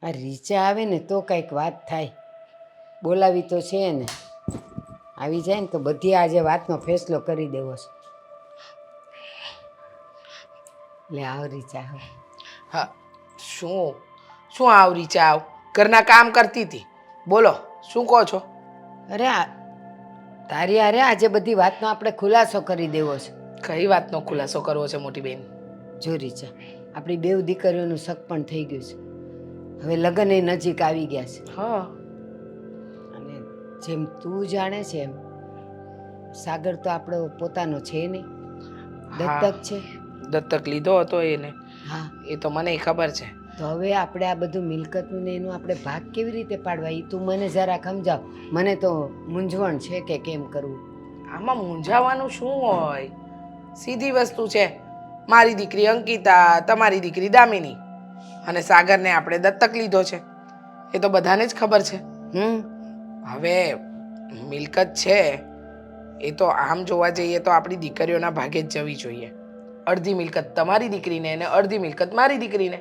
આ રીચા આવે ને તો કંઈક વાત થાય. બોલાવી તો છે ને, આવી જાય ને તો બધી આજે વાતનો ફેસલો કરી દેવો છે. લે આવ રીચા આવ. હા, શું શું આવરી ચાવ? ઘરના કામ કરતી હતી. બોલો, શું કહો છો? અરે તારી અરે આજે બધી વાતનો આપણે ખુલાસો કરી દેવો છે. કઈ વાતનો ખુલાસો કરવો છે મોટી બેન? જો રીચા, આપણી બેવ દીકરીઓનું શક પણ થઈ ગયું છે. હવે લગ્ન એ નજીક આવી ગયા છે. હા. અને જેમ તું જાણે છે એમ સાગર તો આપણો પોતાનો છે નહીં, હા, દત્તક છે. દત્તક લીધો હતો એને. હા, એ તો મને ખબર છે. તો હવે આપણે આ બધું મિલકતનું ને એનું આપણે ભાગ કેવી રીતે પાડવા એ તું મને જરા સમજાવ. મને તો મૂંઝવણ છે કે કેમ કરવું. આમાં મૂંઝાવાનું શું હોય? સીધી વસ્તુ છે. મારી દીકરી અંકિતા, તમારી દીકરી દામિની, અને સાગરને આપણે દત્તક લીધો છે. એ તો બધાને જ ખબર છે. હવે મિલકત છે એ તો આમ જોવા જઈએ તો આપણી દીકરીઓના ભાગે જ જવી જોઈએ. અડધી મિલકત તમારી દીકરીને અને અડધી મિલકત મારી દીકરીને.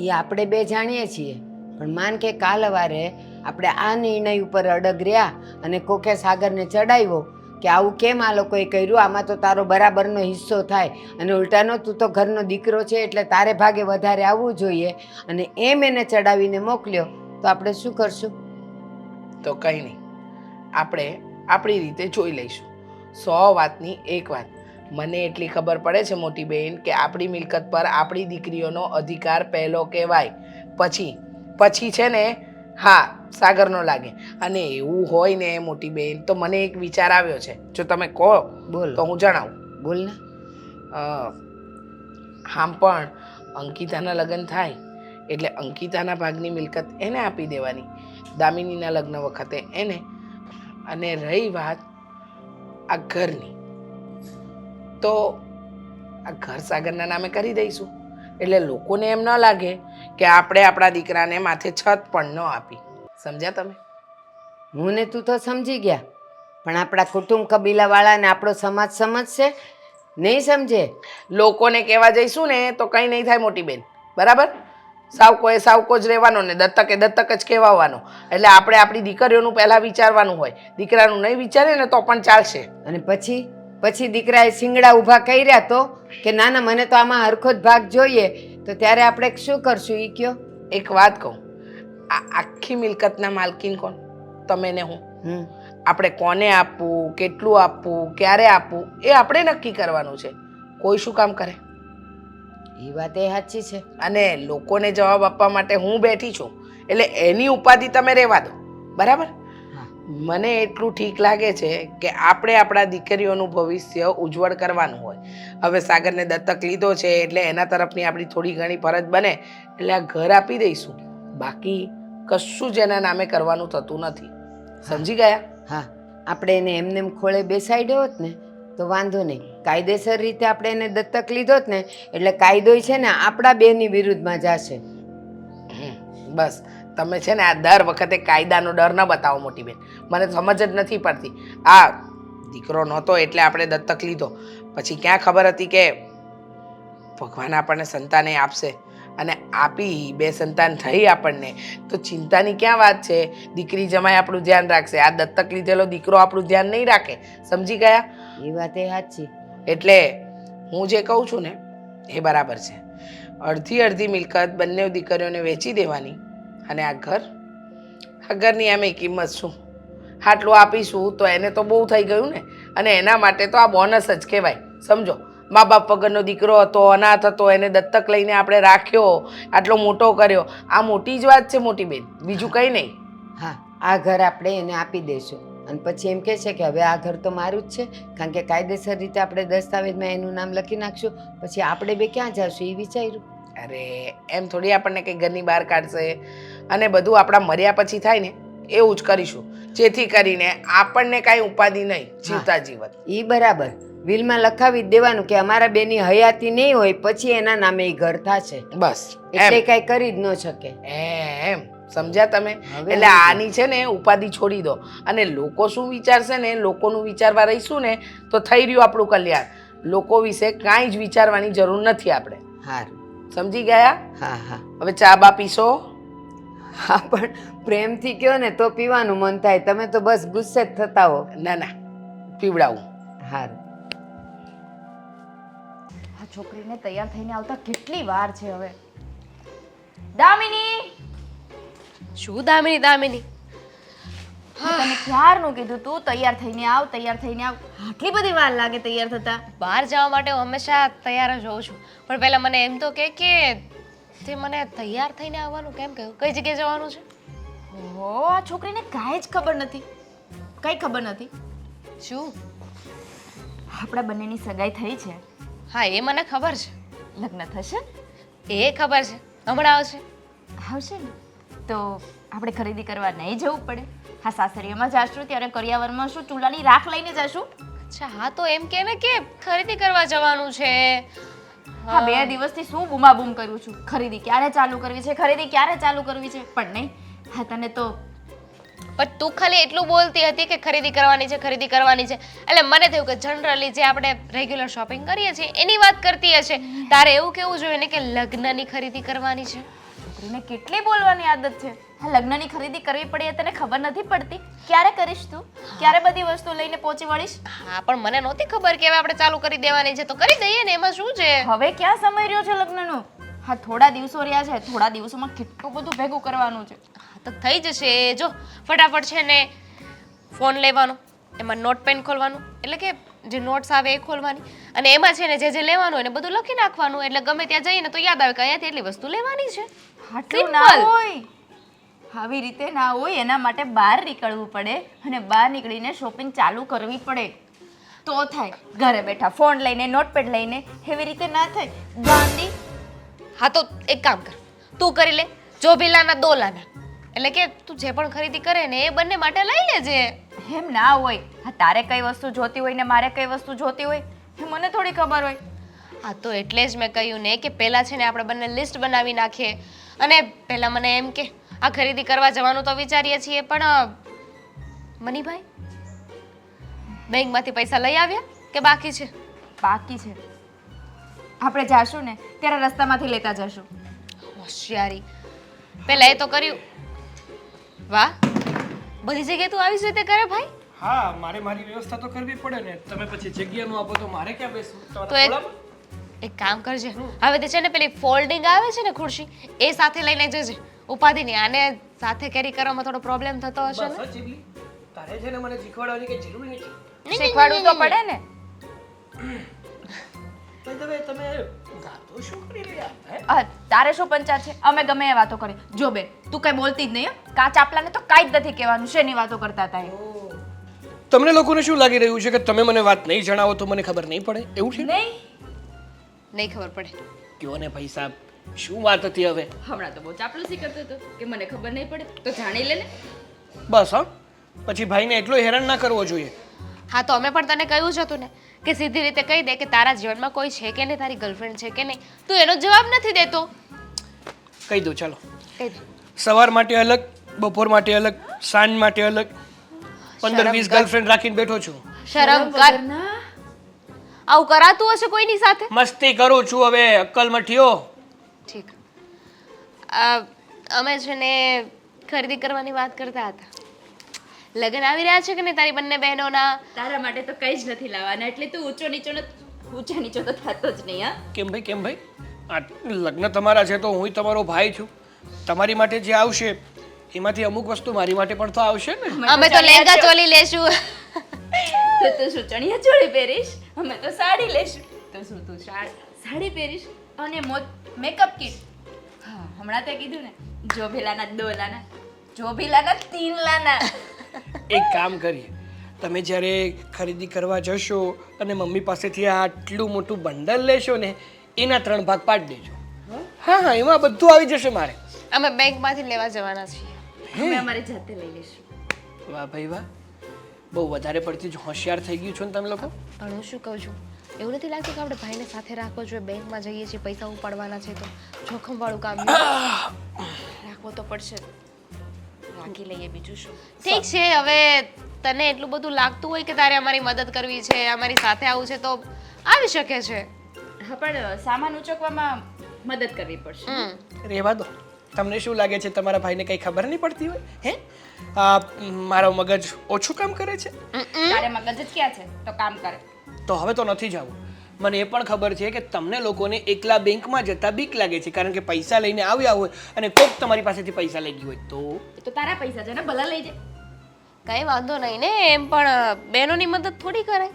એ આપણે બે જાણીએ છીએ, પણ માન કે કાલવારે આપણે આ નિર્ણય ઉપર અડગ રહ્યા અને કોકે સાગરને ચડાવ્યો કે આવું કેમ આ લોકોએ કર્યું, આમાં તો તારો બરાબરનો હિસ્સો થાય, અને ઉલટાનો તું તો ઘરનો દીકરો છે એટલે તારે ભાગે વધારે આવવું જોઈએ, અને એમ એને ચડાવીને મોકલ્યો તો આપણે શું કરશું? તો કંઈ નહીં, આપણે આપણી રીતે જોઈ લઈશું. 100 વાતની એક વાત. મને એટલી ખબર પડે છે મોટી બેન કે આપણી મિલકત પર આપણી દીકરીઓનો અધિકાર પહેલો કહેવાય. પછી છે ને, હા, સાગરનો લાગે. અને એવું હોય ને મોટી બેન, તો મને એક વિચાર આવ્યો છે. જો તમે કહો બોલો. તો હું જણાવું. બોલ ને. આમ પણ અંકિતાના લગ્ન થાય એટલે અંકિતાના ભાગની મિલકત એને આપી દેવાની, દામિનીના લગ્ન વખતે એને. અને રહી વાત આ ઘરની, તો આ ઘર સાગરના નામે કરી દઈશું. એટલે લોકોને એમ ન લાગે કે આપણે આપણા દીકરાને માથે છત પણ ન આપી. સમજ્યા તમે? હું ને તું તો સમજી ગયા, પણ આપણા કુટુંબ કબીલાવાળાને આપણો સમાજ સમજશે? નહીં સમજે. લોકોને કહેવા જઈશું ને તો કંઈ નહીં થાય મોટી બેન, બરાબર? સાવકો જ રહેવાનો ને દત્તક જ કહેવાનો. એટલે આપણે આપણી દીકરીઓનું પહેલાં વિચારવાનું હોય. દીકરાનું નહીં વિચારે ને તો પણ ચાલશે. અને પછી દીકરાએ શિંગડા ઊભા કર્યા તો કે ના ના મને તો આમાં હરખો જ ભાગ જોઈએ, તો ત્યારે આપણે શું કરશું એ કયો? એક વાત કહું, આ આખી મિલકતના માલકીન કોણ? તમે ને હું. આપણે કોને આપવું, કેટલું આપવું, ક્યારે આપવું, એ આપણે નક્કી કરવાનું છે. કોઈ શું કામ કરે? એ વાત એ સાચી છે. અને લોકોને જવાબ આપવા માટે હું બેઠી છું, એટલે એની ઉપાધિ તમે રહેવા દો, બરાબર? મને એટલું ઠીક લાગે છે કે આપણે આપણા દીકરીઓનું ભવિષ્ય ઉજ્જવળ કરવાનું હોય. હવે સાગરને દત્તક લીધો છે એટલે એના તરફની આપણી થોડી ઘણી ફરજ બને એટલે આ ઘર આપી દઈશું. બાકી કશું જ એના નામે કરવાનું થતું નથી. સમજી ગયા? હા, આપણે એને એમને એમ ખોળે બેસાડ્યો હોત ને તો વાંધો નહીં. કાયદેસર રીતે આપણે એને દત્તક લીધો જ ને એટલે કાયદો છે ને આપણા બેની વિરુદ્ધમાં જશે. બસ તમે છે ને આ દર વખતે કાયદાનો ડર ન બતાવો મોટી બેન. મને સમજ જ નથી પડતી. આ દીકરો નહોતો એટલે આપણે દત્તક લીધો, પછી ક્યાં ખબર હતી કે ભગવાન આપણને સંતાને આપશે, અને આપી 2 સંતાન થઈ આપણને, તો ચિંતાની ક્યાં વાત છે? દીકરી જમાઈ આપણું ધ્યાન રાખશે, આ દત્તક લીધેલો દીકરો આપણું ધ્યાન નહીં રાખે. સમજી ગયા? એ વાત એ સાચી. એટલે હું જે કહું છું ને એ બરાબર છે. અડધી મિલકત બંને દીકરીઓને વેચી દેવાની, અને આ ઘરની એમ કિંમત શું? આટલું આપીશું તો એને તો બહુ થઈ ગયું ને. અને એના માટે તો આ બોનસ જ કહેવાય. સમજો, મા બાપ વગરનો દીકરો હતો, અનાથ હતો, એને દત્તક લઈને આપણે રાખ્યો, આટલો મોટો કર્યો. આ મોટી જ વાત છે મોટી બેન, બીજું કંઈ નહીં. હા, આ ઘર આપણે એને આપી દઈશું, અને પછી એમ કહે છે કે હવે આ ઘર તો મારું જ છે, કારણ કે કાયદેસર રીતે આપણે દસ્તાવેજમાં એનું નામ લખી નાખશું. પછી આપણે બે ક્યાં જશું એ વિચાર્યું. અરે એમ થોડી આપણને કંઈ ઘરની બહાર કાઢશે. અને બધું આપણા મર્યા પછી થાય ને એવું જ કરીશું, જેથી કરીને આપણને કાંઈ ઉપાધિ નહીં, જીવતા જીવત. એ બરાબર. વિલમાં લખાવી જ દેવાનું કે અમારા બેની હયાતી નહીં હોય પછી એના નામે એ ઘર થશે. બસ એટલે કાંઈ કરી જ ન શકે. એમ સમજ્યા તમે? એટલે આની છે ને ઉપાધિ છોડી દો. અને લોકો શું વિચારશે ને, લોકોનું વિચારવા રહીશું ને તો થઈ રહ્યું આપણું કલ્યાણ. લોકો વિશે કાંઈ જ વિચારવાની જરૂર નથી આપણે. સારું, સમજી ગયા? હા. હવે ચા બા પીશો? હા પણ પ્રેમથી કહો ને તો પીવાનું મન થાય. તમે તો બસ ગુસ્સે જ થતા હો. ના ના પીવડાવું. હારું. આ છોકરીને તૈયાર થઈને આવતા કેટલી વાર છે હવે. દામિની, શું દામિની દામિની? મેં તને ક્યારનું કીધું તું તૈયાર થઈને આવ, તૈયાર થઈને આવ. આટલી બધી વાર લાગે તૈયાર થતા? બહાર જવા માટે હું હંમેશા તૈયાર જ હોઉં છું, પણ પહેલા મને એમ તો કે તે મને તૈયાર થઈને આવવાનું કેમ કહ્યું? કઈ જગ્યાએ જવાનું છે? ઓહો, આ છોકરીને કાંઈ જ ખબર નથી. કઈ ખબર નથી. શું? આપણા બંનેની સગાઈ થઈ છે. હા એ મને ખબર છે, લગ્ન થશે એ ખબર છે. હમણાં આવશે. આવશે ને તો આપણે ખરીદી કરવા નહીં જવું પડે. હા, સાસરીમાં જાશું ત્યારે કરિયાવરમાં શું ચૂલાની રાખ લઈને જશું. અચ્છા હા, તો એમ કે ને કે ખરીદી કરવા જવાનું છે. હા, 2 દિવસથી શું બૂમાબૂમ કરું છું, ખરીદી ક્યારે ચાલુ કરવી છે, ખરીદી ક્યારે ચાલુ કરવી છે, પણ નહીં. હા, તને તો પણ તું ખાલી એટલું બોલતી હતી કે ખરીદી કરવાની છે, ખરીદી કરવાની છે, એટલે મને થયું કે જનરલી જે આપણે રેગ્યુલર શોપિંગ કરીએ છીએ એની વાત કરતી હશે. તારે એવું કેવું જોઈએ ને કે લગ્નની ખરીદી કરવાની છે. છોકરીને કેટલી બોલવાની આદત છે. હા, લગ્નની ખરીદી કરવી પડે એ તને ખબર નથી પડતી? ક્યારે કરીશ તું? ક્યારે બધી વસ્તુ લઈને પહોંચી વળીશ? હા પણ મને નહોતી ખબર કે હવે આપણે ચાલુ કરી દેવાની છે, તો કરી દઈએ ને, એમાં શું છે? હવે ક્યાં સમય રહ્યો છે લગ્નનો? હા, થોડા દિવસો રહ્યા છે. થોડા દિવસોમાં કેટલું બધું ભેગું કરવાનું છે. હા, તો થઈ જશે. જો ફટાફટ છે ને ફોન લેવાનો, એમાં નોટ પેન ખોલવાનું, એટલે કે જે નોટ્સ આવે એ ખોલવાની, અને એમાં છે ને જે લેવાનું એને બધું લખી નાખવાનું, એટલે ગમે ત્યાં જઈએ ને તો યાદ આવે કે અહીંયાથી એટલી વસ્તુ લેવાની છે. આટલું ના હોય. આવી રીતે ના હોય. એના માટે બહાર નીકળવું પડે અને બહાર નીકળીને શોપિંગ ચાલુ કરવી પડે તો થાય. ઘરે બેઠા ફોન લઈને નોટપેડ લઈને એવી રીતે ના થાય. ગાંધી. હા તો એક કામ કર, તું કરી લે, જો ભી લાના દો લાના, એટલે કે તું જે પણ ખરીદી કરે ને એ બંને માટે લઈ લેજે. એમ ના હોય. હા, તારે કઈ વસ્તુ જોતી હોય ને મારે કઈ વસ્તુ જોતી હોય એ મને થોડી ખબર હોય. હા તો એટલે જ મેં કહ્યું ને કે પહેલાં છે ને આપણે બંને લિસ્ટ બનાવી નાખીએ, અને પહેલાં મને એમ કે આ ખરીદી કરવા જવાનું તો વિચારીએ છીએ, પણ મનીભાઈ બેંકમાંથી પૈસા લઈ આવ્યા કે બાકી છે? બાકી છે. આપણે જાશું ને ત્યારે રસ્તામાંથી લેતા જશું. હોશિયારી, પહેલાં એ તો કર્યું. વાહ, બધી જગ્યાએ તું આવી જ રીતે કરે ભાઈ. હા, મારે મારી વ્યવસ્થા તો કરવી પડે ને. તમે પછી જગ્યાનું આપો તો મારે ક્યાં બેસવું? તો તમારા એક ખોળામાં? એક કામ કરજે, હવે તે છે ને પેલી ફોલ્ડિંગ આવે છે ને ખુરશી, એ સાથે લઈને જજે. ઉપાધિ નહીં, આને સાથે કેરી કરવામાં થોડો પ્રોબ્લેમ થતો હશે ને. બસ ચીબલી, તારે છે ને મને શીખવાડવાની કઈ જરૂર નથી. શીખવાડવું તો પડે ને. પણ તમે ગાતો શું કરી રહ્યા હે? તારે શું પંચાયત છે? અમે ગમે એ વાતો કરી. જો બેન, તું કઈ બોલતી જ નહીં. હો, કાચ આપલાને તો કાંઈ જ નથી કહેવાનું. શેની વાતો કરતા હતા એ? તમને લોકોને શું લાગી રહ્યું છે કે તમે મને વાત નહીં જણાવો તો મને ખબર નહીં પડે? એવું છે? નહીં. નહીં ખબર પડે. કયો ને ભાઈ સાહેબ, શું વાત હતી હવે? હમણાં તો બહુ ચાપલુસી કરતો હતો કે મને ખબર નહીં પડે, તો જાણી લે ને. બસ હા, પછી ભાઈને એટલો હેરાન ના કરવો જોઈએ. હા તો અમે પણ તને કહ્યું જ હતું ને કે સીધી રીતે કહી દે કે તારા જીવનમાં કોઈ છે કે નહીં, તારી ગર્લફ્રેન્ડ છે કે નહીં. તું એનો જવાબ નથી દેતો. કહી દો ચાલો. કહી દે. સવાર માટે અલગ, બપોર માટે અલગ, સાંજ માટે અલગ, 15-20 ગર્લફ્રેન્ડ રાખીને બેઠો છું. શરમ કર. આવું કરાતું હશે કોઈની સાથે? મસ્તી કરું છું હવે, અક્કલમાં થયો. ઠીક. અમે છે ને ખરીદી કરવાની વાત કરતા હતા. લગ્ન આવી રહ્યા છે કે નહીં તારી બંને બહેનોના? તારા માટે તો કંઈ જ નથી લાવવાના, એટલે તું ઊંચો નીચો તો થતો જ નહીં. હા, કેમ ભાઈ, કેમ ભાઈ? આ લગ્ન તમારા છે તો હું તમારો ભાઈ છું. તમારી માટે જે આવશે એમાંથી અમુક વસ્તુ મારી માટે પણ તો આવશે ને. અમે તો લહેંગા ચોલી લેશું. તો તું શું ચણિયા ચોળી પહેરીશ? અમે તો સાડી લેશું. તો શું તું સાડી પહેરીશ? અને મેકઅપ કિટ. હા, હમણાં તે કીધું ને, જો ભીલાના 2 લાના, જો ભીલાના 3 લાના. એક કામ કરીએ, તમે જ્યારે ખરીદી કરવા જશો અને મમ્મી પાસેથી આટલું મોટું બંડલ લેશો ને, એના 3 ભાગ પાડી દેજો. હા હા, એમાં બધું આવી જશે મારે. અમે બેંકમાંથી લેવા જવાના છીએ. અમે અમારી જાતે લઈ લેશું. વાહ ભાઈ વાહ, બહુ વધારે પડતી જ હોશિયાર થઈ ગયું છો ને તમે લોકો. પણ હું શું કહું છું, એવું નથી લાગતું કે આપણે ભાઈને સાથે રાખવો જોઈએ? બેંકમાં જઈએ છીએ, પૈસા ઉપાડવાના છે તો જોખમવાળું કામ રાખવો તો પડશે. રાખી લઈએ, બીજું શું. ઠીક છે. હવે તને એટલું બધું લાગતું હોય કે તારે અમારી મદદ કરવી છે, અમારી સાથે આવવું છે, તો આવી શકે છે. હા, પણ સામાન ઉચકવામાં મદદ કરવી પડશે. રહેવા દો. તમને શું લાગે છે તમારા ભાઈને કંઈ ખબર નહીં પડતી હોય હે મારો મગજ ઓછું કામ કરે છે તારે મગજ જ ક્યાં છે તો કામ કરે. તો હવે તો નથી જવું. મને એ પણ ખબર છે કે તમને લોકોને એકલા બેંકમાં જતા બીક લાગે છે કારણ કે પૈસા લઈને આવ્યા હોય અને કોક તમારી પાસેથી પૈસા લઈ ગયું હોય તો એ તો તારા પૈસા છે ને ભલા લઈ જાય. કઈ વાંધો નહીં ને, એમ પણ બહેનોની મદદ થોડી કરાય,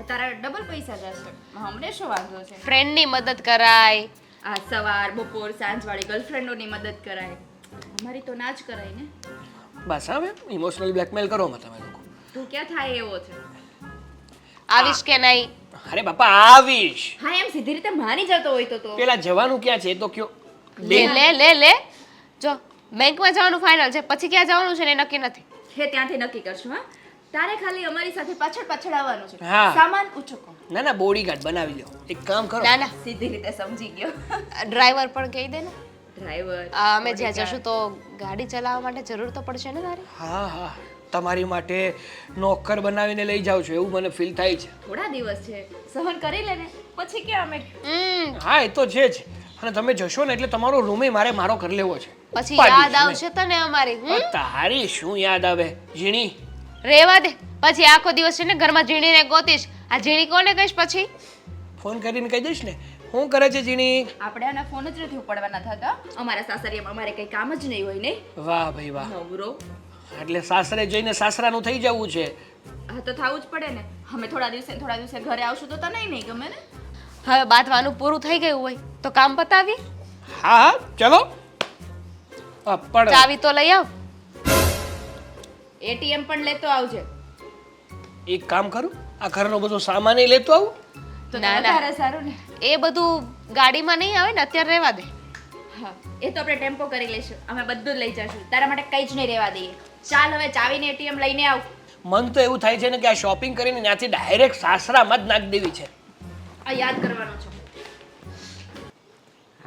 તારા ડબલ પૈસા જશે. હમણે શું વાંધો છે? ફ્રેન્ડની મદદ કરાય. આ સવાર બપોર સાંજવાળી ગર્લફ્રેન્ડોની મદદ કરાય. અમારી તો ના જ કરાય ને. બસ હવે ઇમોશનલ બ્લેકમેલ કરો માં તમે લોકો. તું ક્યાં થાય એવો છે? આવીશ કે નહીં? અરે બાપા આવીશ. હા એમ સીધી રીતે માની જતો હોય તો પેલા જવાનું ક્યાં છે એ તો કયો. લે લે લે લે જો બેંકમાં જવાનું ફાઇનલ છે, પછી ક્યાં જવાનું છે ને એ નક્કી નથી. હે ત્યાંથી નક્કી કરશું. હા તારે ખાલી અમારી સાથે પાછળ પાછળ આવવાનું છે. હા. સામાન ઉચકો. ના ના બોડીગાર્ડ બનાવી લો. એક કામ કરો. ના ના, સીધી રીતે સમજી ગયો. ડ્રાઈવર પણ કહી દે ને. ડ્રાઈવર અમે જ્યાં જશું તો ગાડી ચલાવવા માટે જરૂર તો પડશે ને તારી. હા હા તમારી માટે નોકર બનાવીને લઈ જાઉં છું એવું મને ફીલ થાય છે. થોડા દિવસ છે સહન કરી લે ને પછી કે અમે હા એ તો છે જ. અને તમે જશો ને એટલે તમારો રૂમે મારો કરી લેવો છે. પછી પાડી યાદ છે ને. આવશે તને અમારી. તારી શું યાદ આવે ઝીણી? રેવા દે, પછી આખો દિવસ છે ને ઘરમાં ઝીણીને ગોતીશ. આ ઝીણી કોને કહીશ પછી? ફોન કરીને કહી દઈશ ને શું કરે છે ઝીણી. આપણે આના ફોન જ નથી ઉપાડવાના થતા. અમારા સાસરિયામાં અમારે કઈ કામ જ નહીં હોય ને. વાહ ભાઈ વાહ. નવરો એટલે સાસરે જઈને સાસરાનું થઈ જવું છે. હા તો થવું જ પડે ને. અમે થોડા દિવસે ઘરે આવશું તો તને નહીં ગમે ને. હવે બાંધવાનું પૂરું થઈ ગયું હોય તો કામ પતાવી. હા હા ચલો. પણ ચાવી તો લઈ આવ. એટીએમ પણ લેતો આવજે. એક કામ કરું આ ઘરનો બધો સામાન ય લેતો આવું. તો ના, ના. વધારે સારું ને. એ બધું ગાડીમાં નહીં આવે ને, અત્યારે રહેવા દે. હા એ તો આપણે ટેમ્પો કરી લઈશું. અમે બધું જ લઈ જશું. તારા માટે કંઈ જ નહીં રહેવા દઈએ. ચાલ હવે ચાવીને એટીએમ લઈને આવ. મન તો એવું થાય છે ને કે આ શોપિંગ કરીને ત્યાંથી ડાયરેક્ટ સાસરામાં જ નાખી દેવી છે. આ યાદ કરવાનો છે.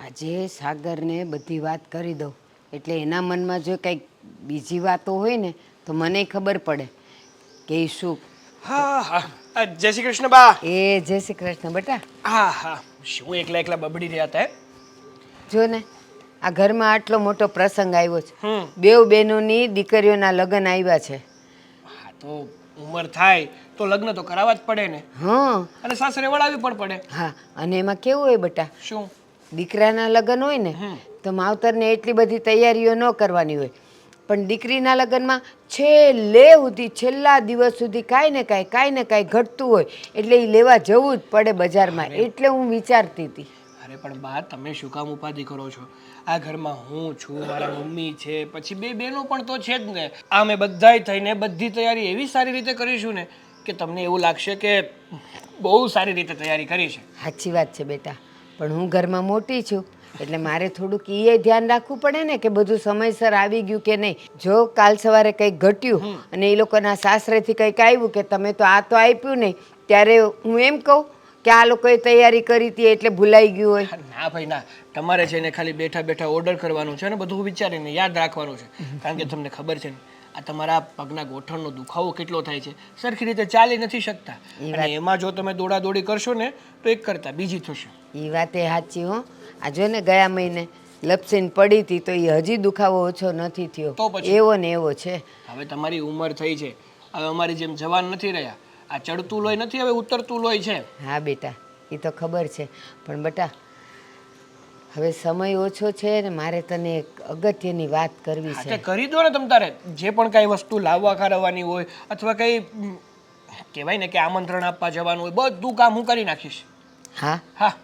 આજે સાગરને બધી વાત કરી દઉં એટલે એના મનમાં જો કંઈક બીજી વાતો હોય ને તો મને ખબર પડે કે એ શું. હા હા જય શ્રી કૃષ્ણ બા. એ જય શ્રી કૃષ્ણ બેટા. હા હા શું એકલા એકલા બબડી રહ્યા હતા જો ને આ ઘરમાં આટલો મોટો પ્રસંગ આવ્યો છે. હમ બેઉ બહેનોની દીકરીઓના લગ્ન આવ્યા છે. હા તો ઉંમર થાય તો લગ્ન તો કરાવવા જ પડે ને. હા અને સાસરે વળાવી પણ પડે. હા અને એમાં કેવું હોય બેટા, શું? દીકરાના લગ્ન હોય ને તો માવતરને એટલી બધી તૈયારીઓ ન કરવાની હોય, પણ દીકરીના લગ્નમાં છેલ્લા દિવસ સુધી કાંઈ ને કાંઈ ઘટતું હોય એટલે એ લેવા જવું જ પડે બજારમાં. એટલે હું વિચારતી હતી. અરે પણ બા તમે શું કામ ઉપાધિ કરો છો? આ ઘરમાં હું છું, મારા મમ્મી છે, પછી બે બહેનો પણ તો છે જ ને. અમે બધાય થઈને બધી તૈયારી એવી સારી રીતે કરીશું ને કે તમને એવું લાગશે કે બહુ સારી રીતે તૈયારી કરી છે. સાચી વાત છે બેટા, પણ હું ઘરમાં મોટી છું એટલે મારે થોડુંક એ ધ્યાન રાખવું પડે ને કે બધું સમયસર આવી ગયું કે નહીં. જો કાલ સવારે કંઈક ઘટ્યું અને એ લોકોના સાસરેથી કંઈક આવ્યું કે તમે તો આ તો આપ્યું નહીં, ત્યારે હું એમ કહું કે આ લોકોએ તૈયારી કરી હતી એટલે ભૂલાઈ ગયું હોય. ના ભાઈ ના, તમારે છે ને ખાલી બેઠા બેઠા ઓર્ડર કરવાનું છે અને બધું વિચારીને યાદ રાખવાનું છે. કારણ કે તમને ખબર છે ને આ તમારા પગના ગોઠણનો દુખાવો કેટલો થાય છે, સરખી રીતે ચાલી નથી શકતા. અને એમાં જો તમે દોડાદોડી કરશો ને તો એક કરતા બીજી થશે. એ વાત એ સાચી હો. આ જો ને ગયા મહિને લપસીને પડી હતી તો એ હજી દુખાવો ઓછો નથી થયો. તો પછી? એવો ને એવો છે. હવે તમારી ઉંમર થઈ છે, હવે અમારી જેમ જવાન નથી રહ્યા. આ ચડતું લોહી નથી, હવે ઉતરતું લોહી છે. હા બેટા એ તો ખબર છે, પણ બેટા હવે સમય ઓછો છે ને મારે તને એક અગત્યની વાત કરવી તે છે. કરી દો ને તમ તારે. જે પણ કાંઈ વસ્તુ લાવવા ખારવવાની હોય અથવા કંઈ કહેવાય ને કે આમંત્રણ આપવા જવાનું હોય બધું કામ હું કરી નાખીશ. હા હા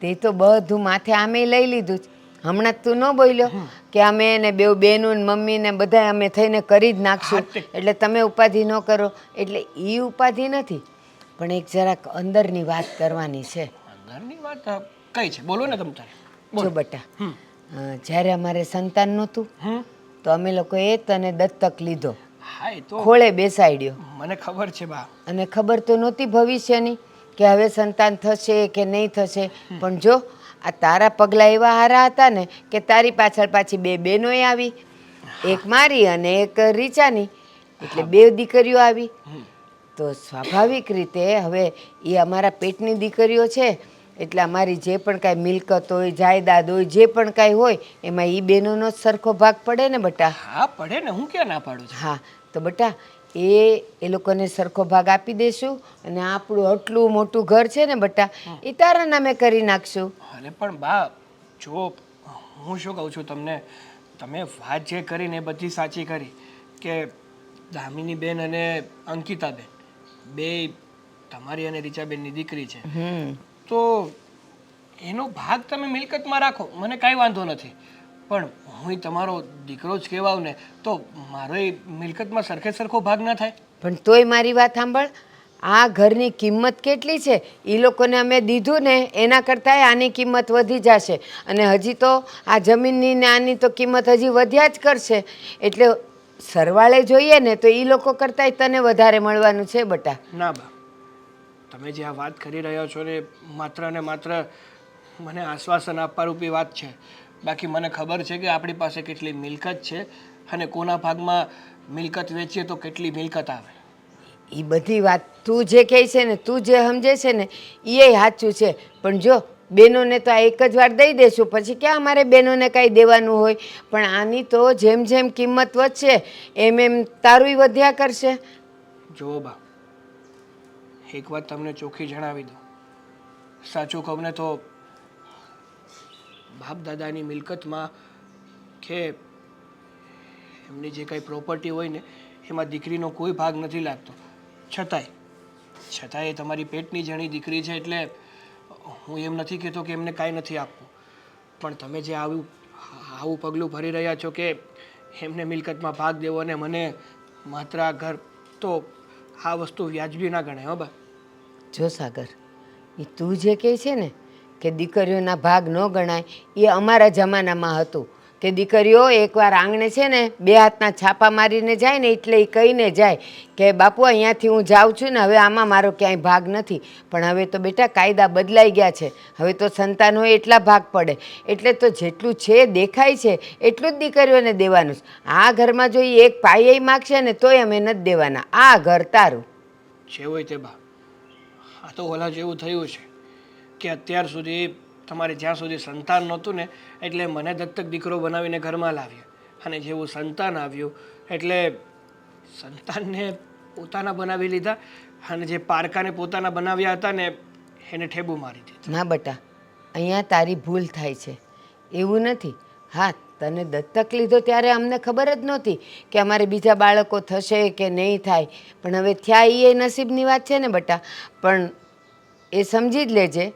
તે તો બધું માથે આમે લઈ લીધું જ. હમણાં તું ન બોલ્યો કે અમે ને બેઉ બહેનો ને મમ્મી ને બધા અમે થઈને કરી જ નાખશું, એટલે તમે ઉપાધિ ન કરો. એટલે એ ઉપાધિ નથી, પણ એક જરાક અંદરની વાત કરવાની છે. અંદરની વાત કઈ છે? બોલો ને તમ તારે. જો બેટા, જ્યારે અમારે સંતાન નહોતું તો અમે લોકોએ તને દત્તક લીધો, હા એ તો ખોળે બેસાડ્યો. મને ખબર છે બા. અને ખબર તો નહોતી ભવિષ્યની કે હવે સંતાન થશે કે નહીં થશે, પણ જો આ તારા પગલાં એવા હારા હતા ને કે તારી પાછળ પાછી બે બહેનોય આવી, એક મારી અને એક રીચાની, એટલે બે દીકરીઓ આવી. તો સ્વાભાવિક રીતે હવે એ અમારા પેટની દીકરીઓ છે એટલે અમારી જે પણ કાંઈ મિલકત હોય જાયદાદ હોય જે પણ કાંઈ હોય એમાં એ બેનોનો જ સરખો ભાગ પડે ને બટા. હા પડે ને, હું ક્યાં ના પાડું છું. હા તો બટા એ લોકોને સરખો ભાગ આપી દેશું અને આપણું આટલું મોટું ઘર છે ને બટા એ તારા નામે કરી નાખશું. અરે પણ બા, જો હું શું કહું છું તમને, તમે વાત જે કરીને એ બધી સાચી કરી કે દામિની બેન અને અંકિતા બેન બે તમારી અને રીચાબેનની દીકરી છે, તો એનો ભાગ તમે મિલકતમાં રાખો, મને કાંઈ વાંધો નથી. પણ હું તમારો દીકરો જ કહેવાઉં ને, તો મારો એ મિલકતમાં સરખે સરખો ભાગ ના થાય? પણ તોય મારી વાત સાંભળ, આ ઘરની કિંમત કેટલી છે એ લોકોને અમે દીધું ને એના કરતાંય આની કિંમત વધી જશે અને હજી તો આ જમીનની ને આની તો કિંમત હજી વધ્યા જ કરશે. એટલે સરવાળે જોઈએ ને તો એ લોકો કરતાંય તને વધારે મળવાનું છે બટા. ના બા, તમે જે આ વાત કરી રહ્યા છો ને માત્ર ને માત્ર મને આશ્વાસન આપવા રૂપી વાત છે. બાકી મને ખબર છે કે આપણી પાસે કેટલી મિલકત છે અને કોના ભાગમાં મિલકત વેચીએ તો કેટલી મિલકત આવે. એ બધી વાત તું જે કહે છે ને તું જે સમજે છે ને એ સાચું છે, પણ જો બેનોને તો આ એક જ વાર દઈ દેશું પછી ક્યાં અમારે બેનોને કાંઈ દેવાનું હોય. પણ આની તો જેમ જેમ કિંમત વધશે એમ એમ તારુંય વધ્યા કરશે. જુઓ બા, એક વાત તમને ચોખ્ખી જણાવી દઉં, સાચું કહું ને તો બાપ દાદાની મિલકતમાં કે એમની જે કંઈ પ્રોપર્ટી હોય ને એમાં દીકરીનો કોઈ ભાગ નથી લાગતો. છતાંય એ તમારી પેટની જણી દીકરી છે એટલે હું એમ નથી કહેતો કે એમને કાંઈ નથી આપવું, પણ તમે જે આવું પગલું ભરી રહ્યા છો કે એમને મિલકતમાં ભાગ દેવો અને મને માત્ર આ ઘર, તો આ વસ્તુ વ્યાજબી ના ગણાય. હો બા, જો સાગર, એ તું જે કહે છે ને કે દીકરીઓના ભાગ ન ગણાય એ અમારા જમાનામાં હતું કે દીકરીઓ એકવાર આંગણે છે ને બે હાથના છાપા મારીને જાય ને એટલે એ કહીને જાય કે બાપુ અહીંયાથી હું જાઉં છું ને હવે આમાં મારો ક્યાંય ભાગ નથી. પણ હવે તો બેટા કાયદા બદલાઈ ગયા છે, હવે તો સંતાન હોય એટલા ભાગ પડે. એટલે તો જેટલું છે દેખાય છે એટલું જ દીકરીઓને દેવાનું છે. આ ઘરમાં જો એ એક પાયે માગશે ને તોય અમે નથી દેવાના. આ ઘર તારું. જે હોય તે બા, આ તો ઓલા જેવું થયું છે કે અત્યાર સુધી તમારે જ્યાં સુધી સંતાન નહોતું ને એટલે મને દત્તક દીકરો બનાવીને ઘરમાં લાવ્યો, અને જેવું સંતાન આવ્યું એટલે સંતાનને પોતાના બનાવી લીધા અને જે પારકાને પોતાના બનાવ્યા હતા ને એને ઠેબુ મારી દીધું. ના બટા, અહીંયા તારી ભૂલ થાય છે, એવું નથી. હા, તને દત્તક લીધો ત્યારે અમને ખબર જ નહોતી કે અમારે બીજા બાળકો થશે કે નહીં થાય, પણ હવે થયા એ નસીબની વાત છે ને બટા. પણ એ સમજી જ લેજે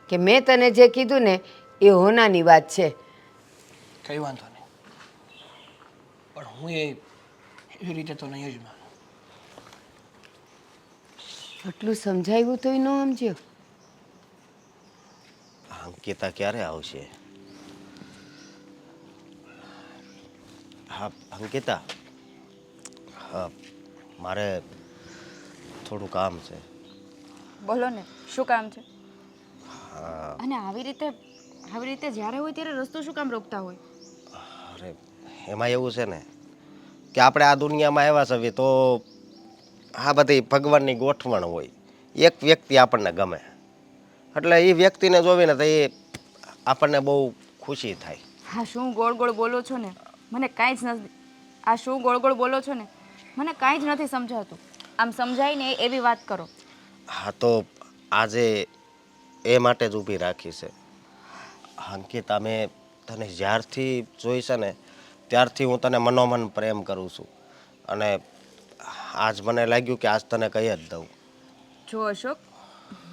કે મેં તને જે કીધું ને એ હોનાની વાત છે. કંઈ વાંધો નહીં, પણ હું એવી રીતે તો નહીં જ માનું. આટલું સમજાવ્યું તોય ન સમજ્યો. અંકિતા ક્યારે આવશે? હા અંકિતા, હા મારે થોડું કામ છે. બોલો ને, શું કામ છે? હા અને આવી રીતે જ્યારે હોય ત્યારે રસ્તો શું કામ રોકતા હોય? અરે એમાં એવું છે ને કે આપણે આ દુનિયામાં આવ્યા છીએ તો આ બધી ભગવાનની ગોઠવણ હોય. એક વ્યક્તિ આપણને ગમે એટલે એ વ્યક્તિને જોવીને તો એ આપણને બહુ ખુશી થાય. હા, શું ગોળ ગોળ બોલો છો ને, મને કાંઈ જ નથી. આ શું ગોળ ગોળ બોલો છો ને, મને કાંઈ જ નથી સમજાતું. આમ સમજાય ને એવી વાત કરો. હા તો આજે એ માટે જ ઊભી રાખી છે. અંકિતા, મેં તને જ્યારથી જોઈ છે ને ત્યારથી હું તને મનોમન પ્રેમ કરું છું અને આજ મને લાગ્યું કે આજ તને કહી જ દઉં. જો અશોક,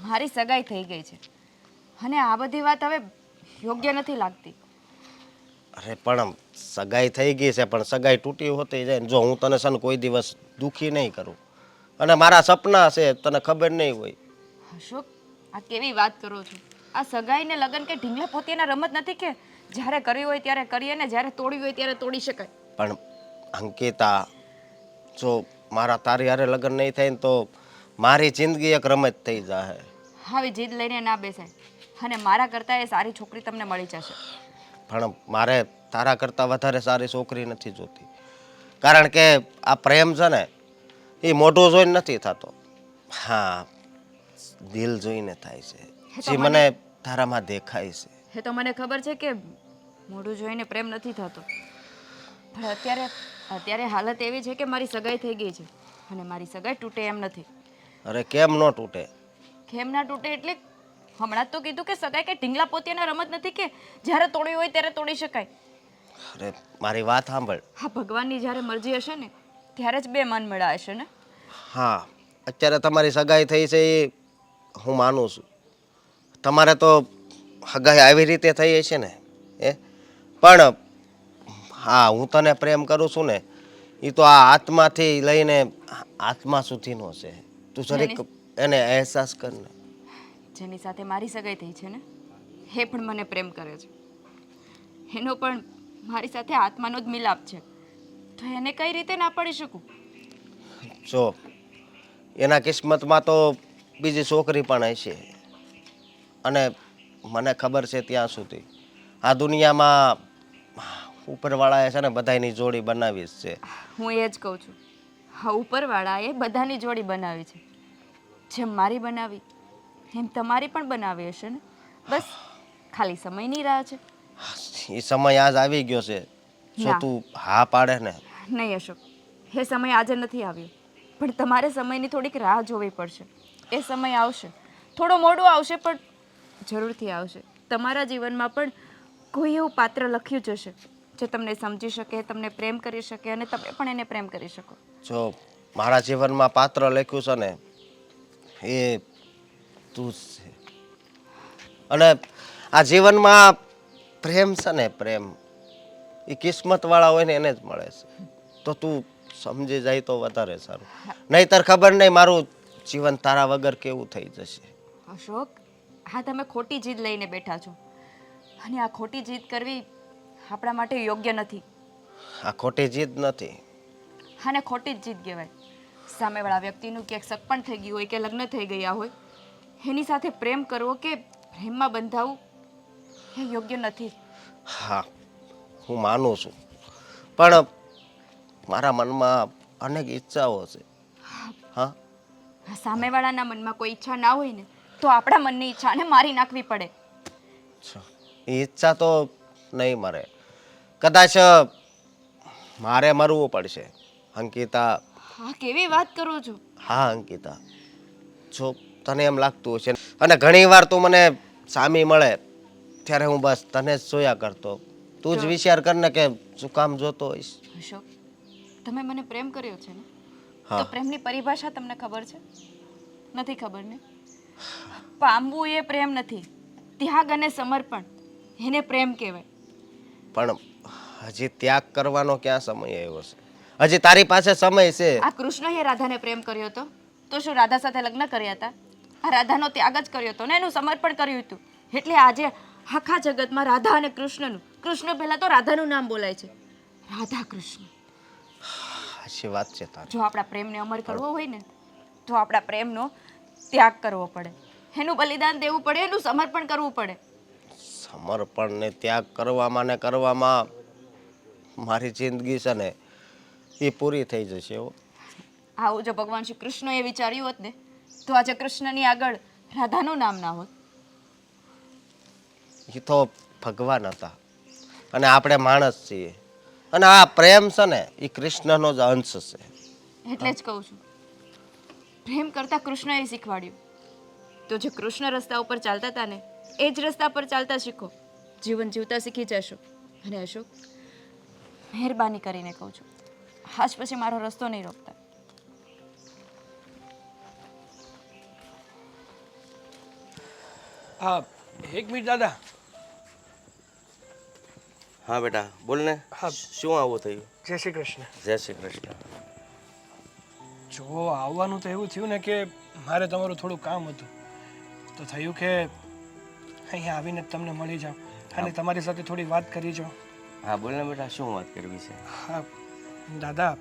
મારી સગાઈ થઈ ગઈ છે અને આ બધી વાત હવે યોગ્ય નથી લાગતી. અરે પણ સગાઈ થઈ ગઈ છે, પણ સગાઈ તૂટી હોતી જાય ને. જો હું તને છે ને કોઈ દિવસ દુઃખી નહીં કરું, અને મારા સપના છે તને ખબર નહીં હોય. અશોક, આ કેવી વાત કરો છો? આ સગાઈ ને લગ્ન કે ઢીંગલા પોતિયાના રમત નથી કે જ્યારે કરવી હોય ત્યારે કરીએ ને જ્યારે તોડવી હોય ત્યારે તોડી શકાય. પણ અંકિતા, જો મારા તારી હારે લગ્ન નહીં થાય ને તો મારી જિંદગી એક રમત થઈ જાય. આવી જીદ લઈને ના બેસાય, અને મારા કરતાં એ સારી છોકરી તમને મળી જશે. પણ મારે તારા કરતાં વધારે સારી છોકરી નથી જોતી, કારણ કે આ પ્રેમ છે ને એ મોઢું જોઈને નથી થતો. હા, દિલ જોઈને થાય છે. જે મને તારામાં દેખાય છે. એ તો મને ખબર છે કે મોઢું જોઈને પ્રેમ નથી થતો, પણ અત્યારે હાલત એવી છે કે મારી સગાઈ થઈ ગઈ છે અને મારી સગાઈ તૂટે એમ નથી. અરે કેમ ન તૂટે? કેમ ના તૂટે એટલે હમણાં જ તો કીધું કે સગાઈ કે ઢીંગલા પોતિયાના રમત નથી કે જ્યારે તોડી હોય ત્યારે તોડી શકાય. અરે મારી વાત સાંભળ. હા, ભગવાનની જ્યારે મરજી હશે ને ત્યારે જ બે મન મળ્યા હશે ને. હા, અત્યારે તમારી સગાઈ થઈ છે એ હું માનું છું. તમારે તો સગાઈ આવી રીતે થઈ હશે ને પણ હા, હું તને પ્રેમ કરું છું ને એ તો આ આત્માથી લઈને આત્મા સુધીનો છે. તું જરીક એને અહેસાસ કર ને. જેની સાથે મારી સગાઈ થઈ છે ને એ પણ મને પ્રેમ કરે છે, એનો પણ મારી સાથે આત્માનો જ મિલાપ છે, તો એને કઈ રીતે ના પાડી શકું? જો એના કિસ્મતમાં તો બીજી છોકરી પણ હશે અને મને ખબર છે ત્યાં સુધી આ દુનિયામાં ઉપરવાળાએ છે ને બધાની જોડી બનાવી જ છે. હું એ જ કહું છું, હા, ઉપરવાળાએ બધાની જોડી બનાવી છે. જેમ મારી બનાવી એમ તમારી પણ બનાવી હશે ને. બસ ખાલી સમયની રાહ છે. એ સમય આજ આવી ગયો છે. જો ના. તું હા પાડે ને. નહીં અશોક, એ સમય આજે નથી આવ્યો, પણ તમારે સમયની થોડીક રાહ જોવી પડશે. એ સમય આવશે, થોડો મોડું આવશે પણ જરૂરથી આવશે. તમારા જીવનમાં પણ કોઈ એવું પાત્ર લખ્યું જ હશે જે તમને સમજી શકે, તમને પ્રેમ કરી શકે અને તમે પણ એને પ્રેમ કરી શકો. જો મારા જીવનમાં પાત્ર લખ્યું છે ને એ તું જ છે. અને આ જીવનમાં પ્રેમ છે ને પ્રેમ એ કિસ્મતવાળા હોય ને એને જ મળે છે. તો તું સમજી જાય તો વધારે સારું, નહીંતર ખબર નહીં મારું જીવન તારા વગર કેવું થઈ જશે. અશોક, હા, તમે ખોટી જીદ લઈને બેઠા છો અને આ ખોટી જીદ કરવી આપણા માટે યોગ્ય નથી. આ ખોટી જીદ નથી. આને ખોટી જ જીદ કહેવાય. સામેવાળા વ્યક્તિનું ક્યાંક સગપણ થઈ ગયું હોય કે લગ્ન થઈ ગયા હોય, એની સાથે પ્રેમ કરવો કે પ્રેમમાં બંધાવું એ યોગ્ય નથી. હા, હું માનું છું પણ મારા મનમાં અનેક ઈચ્છાઓ છે. હા, સામેવાળાના મનમાં કોઈ ઈચ્છા ના હોય ને તો આપણા મનની ઈચ્છાને મારી નાખવી પડે. એ ઈચ્છા તો નહીં મરે. કદાચ મારે મરવું પડશે અંકિતા. હા, કેવી વાત કરો છો? હા અંકિતા, જો તને એમ લાગતું હશે અને ઘણી વાર તું મને સામી મળે ત્યારે હું બસ તને જ જોયા કરતો. તું જ વિચાર કર ને કે શું કામ જોતો હોઈશ. અશોક, તમે મને પ્રેમ કર્યો છે ને, હા. તો પ્રેમની પરિભાષા તમને ખબર છે? નથી ખબર ને? પામવું એ પ્રેમ નથી, ત્યાગ અને સમર્પણ એને પ્રેમ કહેવાય. પણ હજી ત્યાગ કરવાનો ક્યાં સમય આવ્યો છે? હજી તારી પાસે સમય છે. આ કૃષ્ણએ રાધાને પ્રેમ કર્યો હતો તો શું રાધા સાથે લગ્ન કર્યા હતા? આ રાધાનો ત્યાગ જ કર્યો હતો ને, એનું સમર્પણ કર્યું હતું. એટલે આજે આખા જગતમાં રાધા અને કૃષ્ણનું, કૃષ્ણ પહેલા તો રાધાનું નામ બોલાય છે, રાધા કૃષ્ણ. સાચી વાત છે તારી. જો આપણા પ્રેમને અમર કરવો હોય ને તો આપણા પ્રેમનો ત્યાગ કરવો પડે, એનું બલિદાન દેવું પડે, એનું સમર્પણ કરવું પડે. સમર્પણ ને ત્યાગ કરવામાં ને કરવામાં મારી જિંદગી છે ને એ પૂરી થઈ જશે. આવું જો ભગવાન શ્રી કૃષ્ણએ વિચાર્યું હોત ને તો આજે કૃષ્ણની આગળ રાધાનું નામ ના હોત. એ તો ભગવાન હતા અને આપણે માણસ છીએ અને આ પ્રેમ છે ને એ કૃષ્ણનો જ અંશ છે. એટલે જ કહું છું, પ્રેમ કરતા કૃષ્ણએ શીખવાડ્યું. તો જે કૃષ્ણ રસ્તા ઉપર ચાલતા હતા ને એ જ રસ્તા પર ચાલતા શીખો, જીવન જીવતા શીખી જશો. અને અશોક, મહેરબાની કરીને કહું છું, આજ પછી મારો રસ્તો નહીં રોકતા. હા, એક મિનિટ દાદા. હા બેટા બોલ ને. હા. શું આવું થયું? જય શ્રી કૃષ્ણ. જય શ્રી કૃષ્ણ. જો આવવાનું તો એવું થયું ને કે મારે તમારું થોડું કામ હતું, તો થયું કે અહીંયા આવીને તમને મળી જાઉં અને તમારી સાથે થોડી વાત કરી જાઉં. હા બોલ ને બેટા, શું વાત કરવી છે? હા દાદા,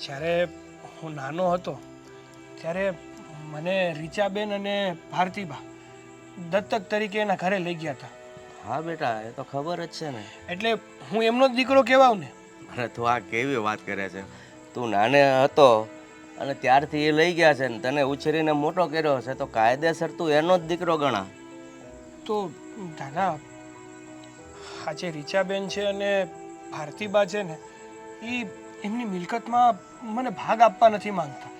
જ્યારે હું નાનો હતો ત્યારે મને રીચાબેન અને ભારતીબા દત્તક તરીકે એના ઘરે લઈ ગયા હતા. હા બેટા, એ તો ખબર જ છે ને. એટલે હું એમનો જ દીકરો કહેવાઉં ને. અરે તું આ કેવી વાત કરે છે? તું નાને હતો અને ત્યારથી એ લઈ ગયા છે ને તને ઉછેરીને મોટો કર્યો છે, તો કાયદેસર તું એનો જ દીકરો ગણા. તો દાદા આ જે રીચાબેન છે અને ભારતીબા છે ને એ એમની મિલકતમાં મને ભાગ આપવા નથી માંગતા.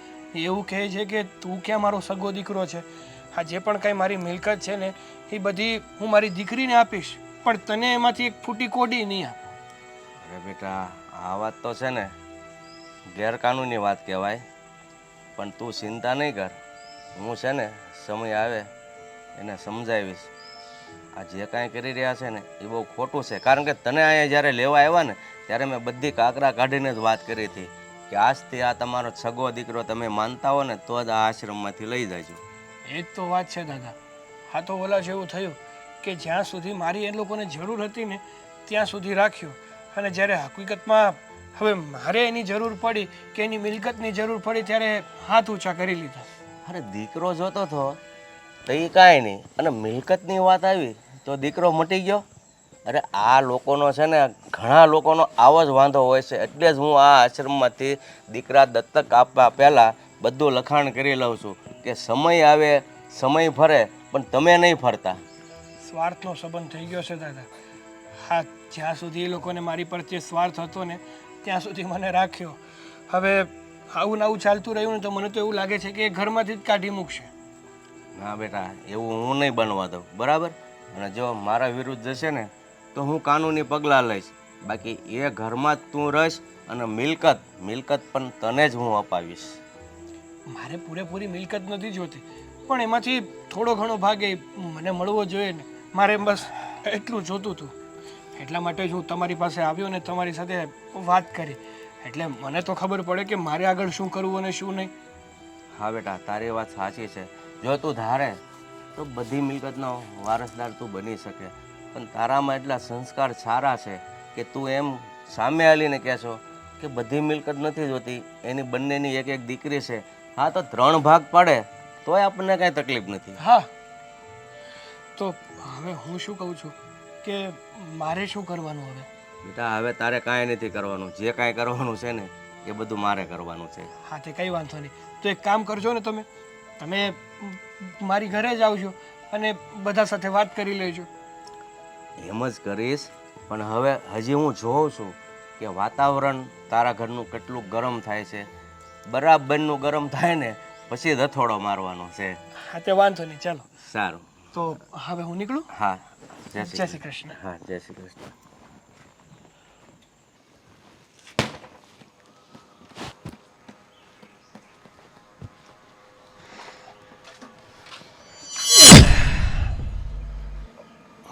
એવું કહે છે કે તું ક્યાં મારો સગો દીકરો છે, આ જે પણ કાંઈ મારી મિલકત છે ને એ બધી હું મારી દીકરીને આપીશ, પણ તને એમાંથી એક ફૂટી કોડી નહીં આપું. અરે બેટા, આ વાત તો છે ને ગેરકાનૂની વાત કહેવાય, પણ તું ચિંતા નહીં કર. હું છે ને સમય આવે એને સમજાવીશ. આ જે કાંઈ કરી રહ્યા છે ને એ બહુ ખોટું છે. કારણ કે તને અહીંયા જ્યારે લેવા આવ્યા ને ત્યારે મેં બધી કાકરા કાઢીને જ વાત કરી હતી કે આજથી આ તમારો સગો દીકરો તમે માનતા હો ને તો જ આ આશ્રમમાંથી લઈ જાજો. એ જ તો વાત છે દાદા. હા તો ઓલા જેવું થયું કે જ્યાં સુધી મારી એ લોકોને જરૂર હતી ને ત્યાં સુધી રાખ્યો, અને જ્યારે હકીકતમાં હવે મારે એની જરૂર પડી કે એની મિલકતની જરૂર પડી ત્યારે હાથ ઊંચા કરી લીધા. અરે દીકરો જોતો હતો તો એ કાંઈ નહીં, અને મિલકતની વાત આવી તો દીકરો મટી ગયો. અરે આ લોકોનો છે ને ઘણા લોકોનો આવો જ વાંધો હોય છે. એટલે જ હું આ આશ્રમમાંથી દીકરા દત્તક આપવા પહેલાં બધું લખાણ કરી લઉં છું કે સમય આવે સમય ફરે પણ તમે નહીં ફરતા. સ્વાર્થનો સંબંધ થઈ ગયો છે દાદા. હા, જ્યાં સુધી એ લોકોને મારી પ્રત્યે સ્વાર્થ હતો ને ત્યાં સુધી મને રાખ્યો. હવે આવું આવું ચાલતું રહ્યું ને તો મને તો એવું લાગે છે કે એ ઘરમાંથી જ કાઢી મૂકશે. ના બેટા, એવું હું નહીં બનવા દઉં, બરાબર? અને જો મારા વિરુદ્ધ જશે ને તો હું કાનૂની પગલાં લઈશ. બાકી એ ઘરમાં જ તું રહીશ અને મિલકત પણ તને જ હું અપાવીશ. મારે પૂરેપૂરી મિલકત નથી જોતી, પણ એમાંથી થોડો ઘણો ભાગ એ મને મળવો જોઈએ ને. મારે બસ એટલું જોતું હતું. એટલા માટે જ હું તમારી પાસે આવ્યો ને તમારી સાથે વાત કરી. એટલે મને તો ખબર પડે કે મારે આગળ શું કરવું અને શું નહીં. હા બેટા, તારી વાત સાચી છે. જો તું ધારે તો બધી મિલકતનો વારસદાર તું બની શકે, પણ તારામાં એટલા સંસ્કાર સારા છે કે તું એમ સામે આવીને કહેશો કે બધી મિલકત નથી જોતી, એની બંનેની એક એક દીકરી છે. હા તો 3 ભાગ પડે તોય આપણને કાંઈ તકલીફ નથી. હા, તો હવે હું શું કહું છું કે મારે શું કરવાનું હવે? બેટા, હવે તારે કાંઈ નથી કરવાનું. જે કાંઈ કરવાનું છે ને એ બધું મારે કરવાનું છે. હા, તે કંઈ વાંધો નહીં. તો એક કામ કરજો ને, તમે મારી ઘરે જ આવજો અને બધા સાથે વાત કરી લેજો. એમ જ કરીશ, પણ હવે હજી હું જોઉં છું કે વાતાવરણ તારા ઘરનું કેટલું ગરમ થાય છે. બરાબરનું ગરમ થાય ને પછી જ હથોડો મારવાનો છે. હા, તે વાંધો નહીં. ચાલો, સારું. તો હવે હું નીકળું. હા, જય શ્રી કૃષ્ણ. હા, જય શ્રી કૃષ્ણ.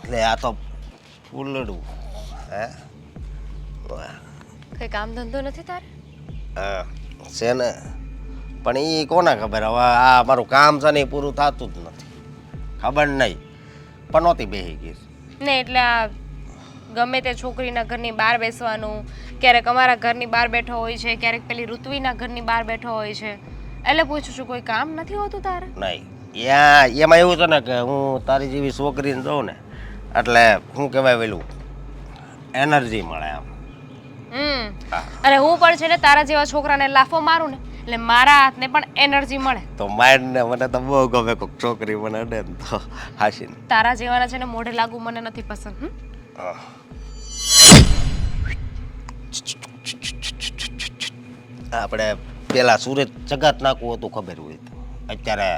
એટલે આ તો ફૂલડું હે કઈ કામ ધંધો નથી તારે? હા છે ને, પણ એ કોને ખબર. હવે આ મારું કામ છે ને એ પૂરું થતું જ નથી. ખબર નહીં પણ નહોતી બેસી ગઈ ને એટલે આ ગમે તે છોકરીના ઘરની બહાર બેસવાનું, ક્યારેક અમારા ઘરની બહાર બેઠો હોય છે, ક્યારેક પેલી ઋત્વીના ઘરની બહાર બેઠો હોય છે. એટલે પૂછું છું, કોઈ કામ નથી હોતું તારે? નહીં. એમાં એવું છે ને કે હું તારી જેવી છોકરીને જોઉં ને એટલે શું કહેવાય પેલું એનર્જી મળે આમ. અને હું પણ છે ને તારા જેવા છોકરાને લાફો મારું ને એટલે મારા હાથને પણ એનર્જી મળે. તો માઇન્ડ ને મને તો બહુ ગમે કોઈક છોકરી મને અડે ને તો હાસીને. તારા જેવાના છે ને મોઢે લાગુ મને નથી પસંદ. આપણે પેલા સુરત જગત નાકું હતું ખબર હોય તો, અત્યારે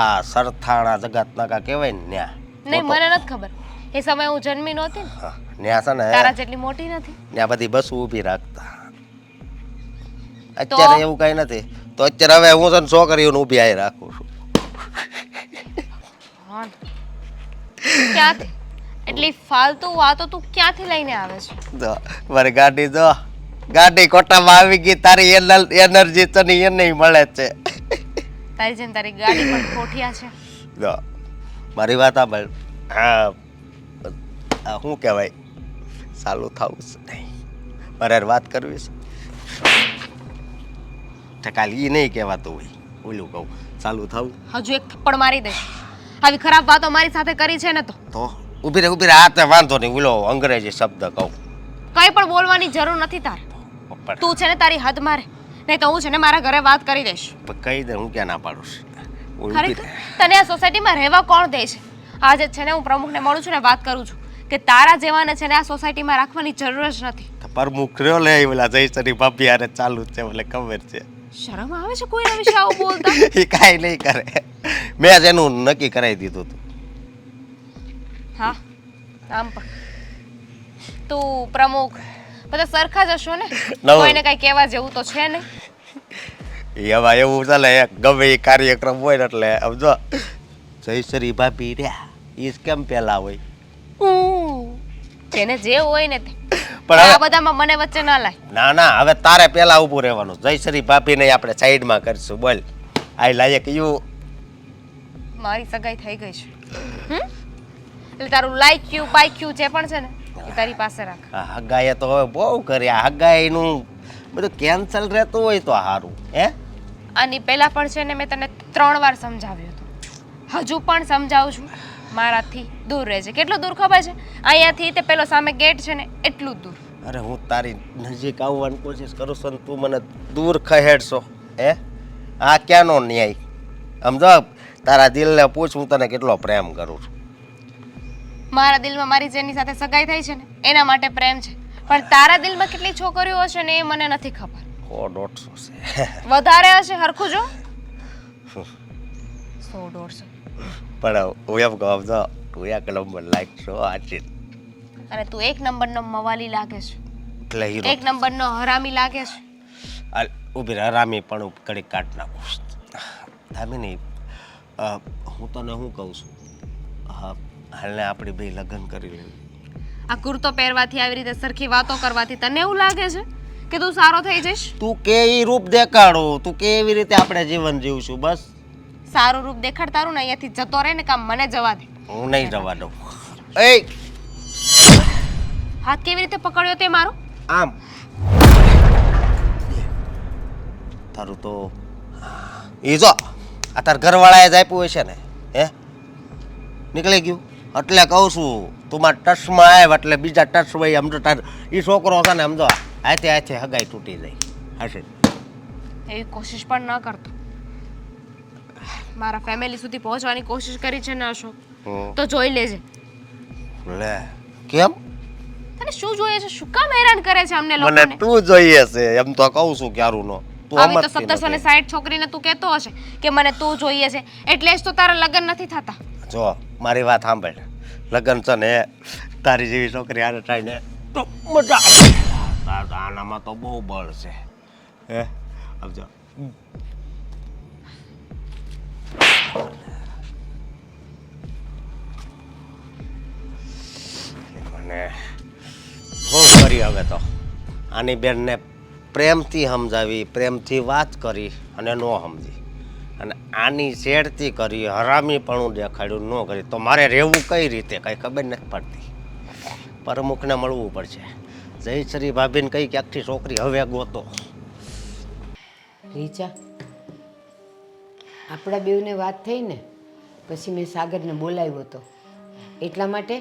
આ સરથાણા જગત નાકા કહેવાય ને ન્યા. નહીં, મને નથી ખબર. એ સમયે હું જન્મી નહોતી ને, ન્યા છે ને તારા જેટલી મોટી નથી. ત્યાં બધી બસો ઊભી રાખતા. અત્યારે એવું કઈ નથી. તો અત્યારે હવે હું છે ને છોકરીઓને ઊભી આવી રાખું છું. ક્યાંથી એટલી ફાલતુ વાતો તું ક્યાંથી લઈને આવે છે? જો મારી ગાડી જો, ગાડી કોટામાં આવી ગઈ. તારી એનર્જી તને એ નહીં મળે છે. તારી જેમ તારી ગાડી પણ ખોટિયા છે. જો મારી વાત સાંભળ. હા, શું કહેવાય, ચાલુ થવું છે નહીં. મારે વાત કરવી છે કાલે એ નહીં કહેવાતું હોય. ઓલું કહું ચાલુ થવું. હજુ એક થપ્પડ મારી દઈશ. આવી ખરાબ વાતો મારી સાથે કરી છે ને તો ઊભી રહે હાથે વાંધો નહીં. ઓલો અંગ્રેજી શબ્દ કહું. કઈ પણ બોલવાની જરૂર નથી તારે. તું છે ને તારી હદ મારે, નહીં તો હું છે ને મારા ઘરે વાત કરી દઈશ. કહી દે, હું ક્યાં ના પાડું છું. ખરેખર તને આ સોસાયટીમાં રહેવા કોણ દે છે? આજે છે ને હું પ્રમુખને મળું છું ને વાત કરું છું કે તારા જેવાને છે ને આ સોસાયટીમાં રાખવાની જરૂર જ નથી. પ્રમુખ રહ્યો લે ઓલા જયસરી ભાભી હારે ચાલુ જ છે મને ખબર છે. શરમ આવે છે કોઈના વિશે આવું બોલતા? એ કાંઈ નહીં કરે, મેં જ એનું નક્કી કરાવી દીધું હતું. હા આમ પણ તું પ્રમુખ બધા સરખા જ હશો ને, કોઈને કઈ કહેવા જેવું તો છે નહીં. એમાં એવું ચાલે ગમે એ કાર્યક્રમ હોય ને એટલે સમજો જયસરી ભાભી રહ્યા એ જ કેમ પેલા હોય. જેને જે હોય ને તે પણ આ બધામાં મને વચ્ચે ના લાય. ના ના હવે તારે પેલા ઊભું રહેવાનું. જયસરી ભાભીને આપણે સાઈડમાં કરીશું. બોલ આઈ લાયક યુ. મારી સગાઈ થઈ ગઈ છે. એટલે તારું લાઈક યુ બાઈક યુ જે પણ છે ને એ તારી પાસે રાખ. હગાઈએ તો હવે બહુ કર્યા. હગાઈનું બધું કેન્સલ રહેતું હોય તો સારું. હે આની પહેલા પણ છે ને મેં તને 3 વાર સમજાવ્યું હતું, હજુ પણ સમજાવું છું. મારાથી દૂર રહેજે. કેટલું દૂર ખબર છે? અહીંયાથી તે પેલો સામે ગેટ છે ને એટલું જ દૂર. અરે હું તારી નજીક આવવાની કોશિશ કરું છું ને તું મને દૂર ખહેડશો. હે આ ક્યાંનો ન્યાય? સમજો તારા દિલને પૂછ હું તને કેટલો પ્રેમ કરું છું. મારા દિલમાં મારી જેની સાથે સગાઈ થઈ છે ને એના માટે પ્રેમ છે, પણ તારા દિલમાં કેટલી છોકરીઓ હશે ને એ મને નથી ખબર. 100-150 છે. વધારે હશે, હરખું જો. 100-150. પણ હું એમ કહું જો તું એક નંબર લાગશો આચી. અને તું એક નંબરનો મવાલી લાગે છે, એટલે હીરો એક નંબરનો હરામી લાગે છે. ઉભી રહે હરામી પણ કડી કાઢ નાખું. દામિની હું તને શું કહું છું, હા હાલને આપણી બે લગ્ન કરી લેવું. આ કુર્તો પહેરવાથી આવી રીતે સરખી વાતો કરવાથી તને એવું લાગે છે કે તું સારો થઈ જઈશ? તું કેવી રૂપ દેખાડો, તું કેવી રીતે આપણે જીવન જીવશું. બસ સારું રૂપ દેખાડ તારું ને અહીંયાથી જતો રહે ને કામ મને જવા દે. હું નહીં જવા દઉં. એ હાથ કેવી રીતે પકડ્યો તે મારો? આમ તારું તો એ જો આ તાર ઘરવાળાએ જ આપ્યું હશે ને. હે નીકળી ગયું એટલે કહું છું તું મારા ટચમાં આવ એટલે બીજા ટચમાં આમ તો તાર એ છોકરો છે ને સમજો હાથે હાથે હગાઈ તૂટી જાય હશે. એવી કોશિશ પણ ન કરતો. મારા ફેમિલી સુધી પહોંચવાની કોશિશ કરી છે ને અશોક, તો જોઈ લેજે. લે કેમ તને શું જોઈએ છે? શું કામ હેરાન કરે છે અમને મને લોકોને? તું જોઈએ છે એમ તો કહું છું ક્યારું નો. તું આવી તો સમજતી 1760 છોકરીને તું કહેતો હશે કે મને તું જોઈએ છે એટલે જ તો તારા લગ્ન નથી થતા. જો મારી વાત સાંભળ, લગ્ન છે ને તારી જેવી છોકરી આને થાય ને તો મજા આવે. આનામાં તો બહુ બળ છે. હે આવજો. મને બહુ કરી હવે તો આની બેનને પ્રેમથી સમજાવી, પ્રેમથી વાત કરી અને ન સમજી, અને આની શેડથી કરી હરામીપણું દેખાડ્યું ન કરી તો મારે રહેવું કઈ રીતે કંઈ ખબર નથી પડતી. પ્રમુખને મળવું પડશે. જયશ્રી ભાભીને કઈ ક્યાંકથી છોકરી હવે ગોતો. રીચા, આપણા બેઉને વાત થઈ ને પછી મેં સાગરને બોલાવ્યો હતો એટલા માટે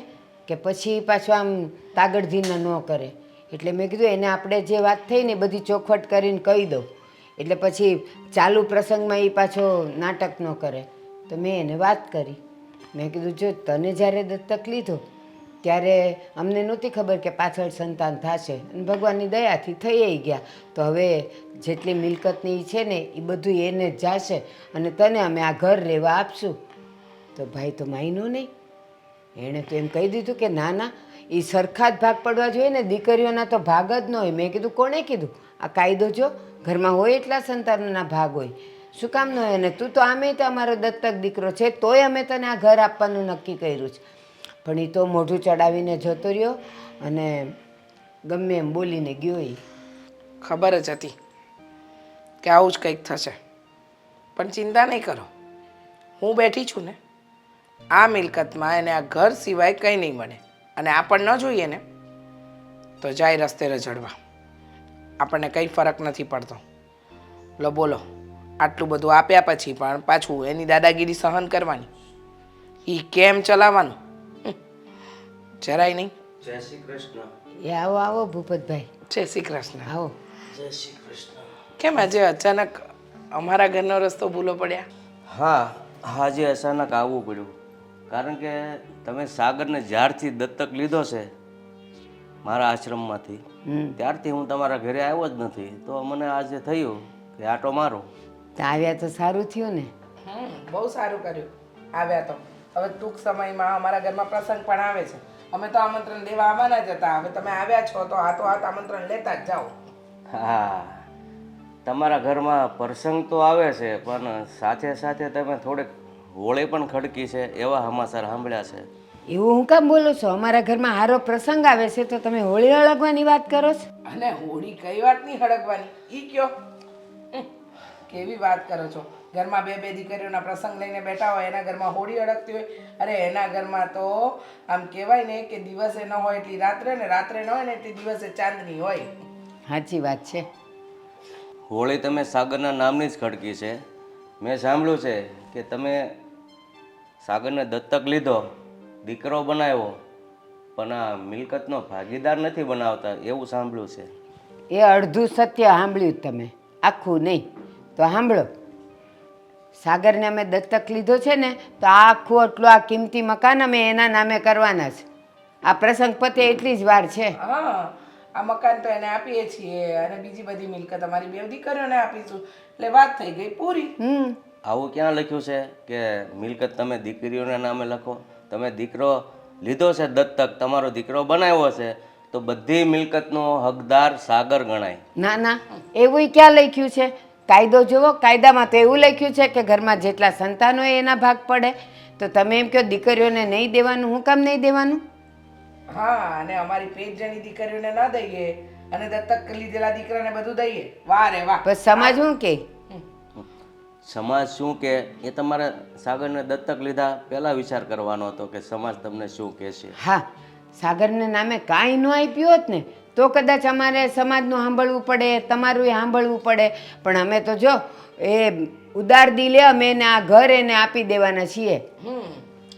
કે પછી પાછું આમ તાગડધીન ન કરે. એટલે મેં કીધું એને આપણે જે વાત થઈ ને બધી ચોખવટ કરીને કહી દઉં એટલે પછી ચાલુ પ્રસંગમાં એ પાછો નાટક ન કરે. તો મેં એને વાત કરી. મેં કીધું જો તને જ્યારે દત્તક લીધો ત્યારે અમને નહોતી ખબર કે પાછળ સંતાન થશે અને ભગવાનની દયાથી થઈ ગયા. તો હવે જેટલી મિલકતની છે ને એ બધું એને જ જશે અને તને અમે આ ઘર રહેવા આપશું. તો ભાઈ તો માયનો નહીં. એણે તો એમ કહી દીધું કે ના ના એ સરખા જ ભાગ પડવા જોઈએ ને, દીકરીઓના તો ભાગ જ ન હોય. મેં કીધું કોણે કીધું? આ કાયદો જો ઘરમાં હોય એટલા સંતાનોના ભાગ હોય, શું કામ ન હોય? અને તું તો આમે તો અમારો દત્તક દીકરો છે તોય અમે તને આ ઘર આપવાનું નક્કી કર્યું છે. પણ એ તો મોઢું ચડાવીને જતો રહ્યો અને ગમે એમ બોલીને ગયો. એ ખબર જ હતી કે આવું જ કંઈક થશે, પણ ચિંતા નહીં કરો, હું બેઠી છું ને. આ મિલકતમાં એને આ ઘર સિવાય કંઈ નહીં મળે, અને આ પણ ન જોઈએ ને તો જાય રસ્તે રઝળવા. આપણને કંઈ ફરક નથી પડતો. લો બોલો, આટલું બધું આપ્યા પછી પણ પાછું એની દાદાગીરી સહન કરવાની, એ કેમ ચલાવવાનું? જરાય નહીં. જય શ્રી કૃષ્ણ. એ આવો આવો ભૂપતભાઈ, જય શ્રી કૃષ્ણ. આવો. જય શ્રી કૃષ્ણ. કેમ આજે અચાનક અમારા ઘરનો રસ્તો ભૂલો પડ્યા? હા આજે અચાનક આવવું પડ્યું, કારણ કે તમે સાગરને જ્યારથી દત્તક લીધો છે મારા આશ્રમમાંથી ત્યારથી હું તમારા ઘરે આવ્યો જ નથી. તો મને આજે થયું કે આટો મારો. તો આવ્યા તો સારું થયું ને. બહુ સારું કર્યું આવ્યા તો. હવે ટૂંક સમયમાં અમારા ઘરમાં પ્રસંગ પણ આવે છે. અમે તો આમંત્રણ દેવા આવવાના જ હતા. હવે તમે આવ્યા છો તો હાથોહાથ આમંત્રણ લેતા જ જાઓ. હા, તમારા ઘરમાં પ્રસંગ તો આવે છે પણ સાથે સાથે તમે થોડીક હોળી પણ ખડકી છે એવા સમાચાર સાંભળ્યા છે. એવું હું કામ બોલો છો? અમારા ઘરમાં હારો પ્રસંગ આવે છે તો તમે હોળી હળગવાની વાત કરો છો? અને હોળી કઈ વાત નહીં હળગવાની ઈ કયો? કેવી વાત કરો છો? ઘરમાં બે બે દીકરીઓના પ્રસંગ લઈને બેઠા હોય, એના ઘરમાં હોળી હળગતી હોય. અરે એના ઘરમાં તો આમ કહેવાય ને કે દિવસે ન હોય એટલી રાત્રે ને રાત્રે ન હોય ને એટલી દિવસે ચાંદની હોય. સાચી વાત છે. હોળી તમે સાગરના નામની જ ખડકી છે. મેં સાંભળ્યું છે કે તમે સાગરને દત્તક લીધો, દીકરો બનાવ્યો, પણ આ મિલકતનો ભાગીદાર નથી બનાવતા એવું સાંભળ્યું છે. એ અડધું સત્ય સાંભળ્યું તમે, આખું નહીં. તો સાંભળો, સાગરને અમે દત્તક લીધો છે ને તો આ આખું આટલું આ કિંમતી મકાન અમે એના નામે કરવાના છે. આ પ્રસંગ પતે એટલી જ વાર છે. હા, આ મકાન તો એને આપીએ છીએ અને બીજી બધી મિલકત અમારી બે દીકરીઓને આપીશું. એટલે વાત થઈ ગઈ પૂરી. આવું ક્યાં લખ્યું છે કે મિલકત તમે દીકરીઓના નામે લખો? તમે દીકરો લીધો છે દત્તક, તમારો દીકરો બનાવ્યો છે તો બધી મિલકતનો હકદાર સાગર ગણાય. ના ના, એવું ક્યાં લખ્યું છે? કાયદો જુઓ, કાયદામાં તો એવું લખ્યું છે કે ઘરમાં જેટલા સંતાનો હોય એના ભાગ પડે. તો તમે એમ કહો દીકરીઓને નહીં દેવાનું, હું કામ નહીં દેવાનું? હા, અને અમારી 5 જણી દીકરીઓને ન દઈએ અને દત્તક લીધેલા દીકરાને બધું દઈએ. વાહ રે વાહ. બસ સમાજ શું કે? સમાજ શું કે એ તમારે સાગરને દત્તક લીધા પહેલા વિચાર કરવાનો હતો કે સમાજ તમને શું કહેશે. હા, સાગરને નામે કાંઈ ન આપ્યું હોત ને તો કદાચ અમારે સમાજનું સાંભળવું પડે, તમારું એ સાંભળવું પડે. પણ અમે તો જો એ ઉદાર દિલે અમે એને આ ઘર એને આપી દેવાના છીએ.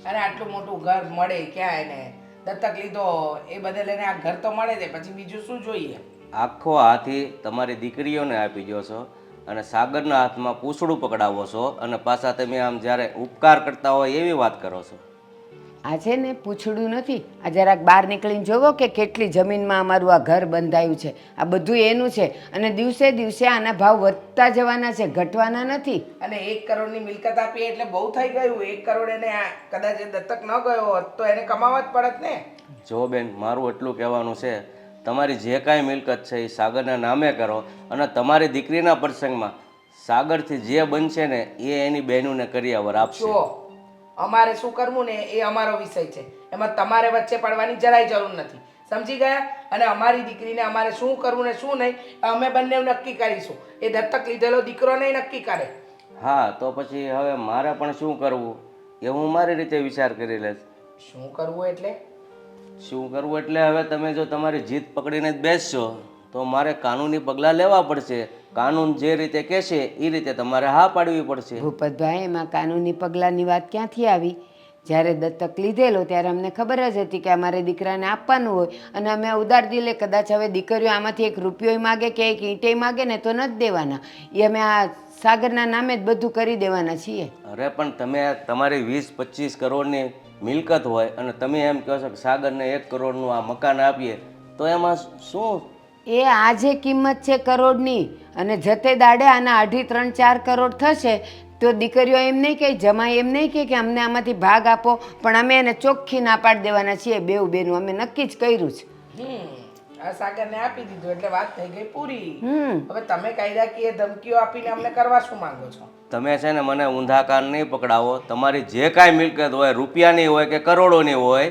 અને આટલું મોટું ઘર મળે ક્યાં એને? દત્તક લીધો એ બદલ એને આ ઘર તો મળે છે, પછી બીજું શું જોઈએ? આખો હાથી તમારી દીકરીઓને આપી દો છો અને સાગરના હાથમાં પૂંછડું પકડાવો છો અને પાછા તમે આમ જ્યારે ઉપકાર કરતા હોય એવી વાત કરો છો. આ છે ને પૂછડું નથી. આ જરાક બહાર નીકળીને જોવો કે કેટલી જમીનમાં અમારું આ ઘર બંધાયું છે. આ બધું એનું છે અને દિવસે દિવસે આના ભાવ વધતા જવાના છે, ઘટવાના નથી. અને 1 કરોડની મિલકત આપી એટલે બહુ થઈ ગયું. 1 કરોડ એને કદાચ એ દત્તક ન ગયો હોત તો એને કમાવા જ પડત ને. જો બેન, મારું એટલું કહેવાનું છે, તમારી જે કાંઈ મિલકત છે એ સાગરના નામે કરો અને તમારી દીકરીના પ્રસંગમાં સાગરથી જે બનશે ને એ એની બહેનોને કરિયાવર આપશે. જો અમારે શું કરવું ને એ અમારો વિષય છે. એમાં તમારે વચ્ચે પડવાની જરાય જરૂર નથી. સમજી ગયા? અને અમારી દીકરીને અમારે શું કરવું ને શું નહીં અમે બંને નક્કી કરીશું. એ દત્તક લીધેલો દીકરો નહીં નક્કી કરે. હા, તો પછી હવે મારે પણ શું કરવું એ હું મારી રીતે વિચાર કરી લઈશ. શું કરવું એટલે? શું કરવું એટલે હવે તમે જો તમારી જીત પકડીને જ બેસશો તો મારે કાનૂની પગલાં લેવા પડશે. કાનૂન જે રીતે કહેશે એ રીતે તમારે હા પાડવી પડશે. ભૂપતભાઈ, એમાં કાનૂની પગલાંની વાત ક્યાંથી આવી? જ્યારે દત્તક લીધેલો ત્યારે અમને ખબર જ હતી કે અમારે દીકરાને આપવાનું હોય અને અમે ઉદાર દિલે કદાચ હવે દીકરીઓ આમાંથી 1 રૂપિયો માગે કે 1 ઈંટે માગે ને તો નથી દેવાના. એ અમે આ સાગરના નામે જ બધું કરી દેવાના છીએ. અરે પણ તમે તમારી 20-25 કરોડની મિલકત હોય અને તમે એમ કહો છો કે સાગરને 1 કરોડનું આ મકાન આપીએ તો એમાં શું? એ આજે કિંમત છે કરોડની અને જતે દાડે આના 2.5-3-4 કરોડ થશે તો દીકરીઓ એમ નહીં કહે, જમાઈ એમ નહીં કહે કે અમને આમાંથી ભાગ આપો. પણ અમે એને ચોખ્ખી ના પાડી દેવાના છીએ. બેઉ બેનું અમે નક્કી જ કર્યું છે. આ સાગરને આપી દીધું એટલે વાત થઈ ગઈ પૂરી. હવે તમે કાયદાકીય ધમકીઓ આપીને અમને કરવા શું માંગો છો? તમે છે ને મને ઊંધા કાન નહીં પકડાવો. તમારી જે કાંઈ મિલકત હોય, રૂપિયાની હોય કે કરોડોની હોય,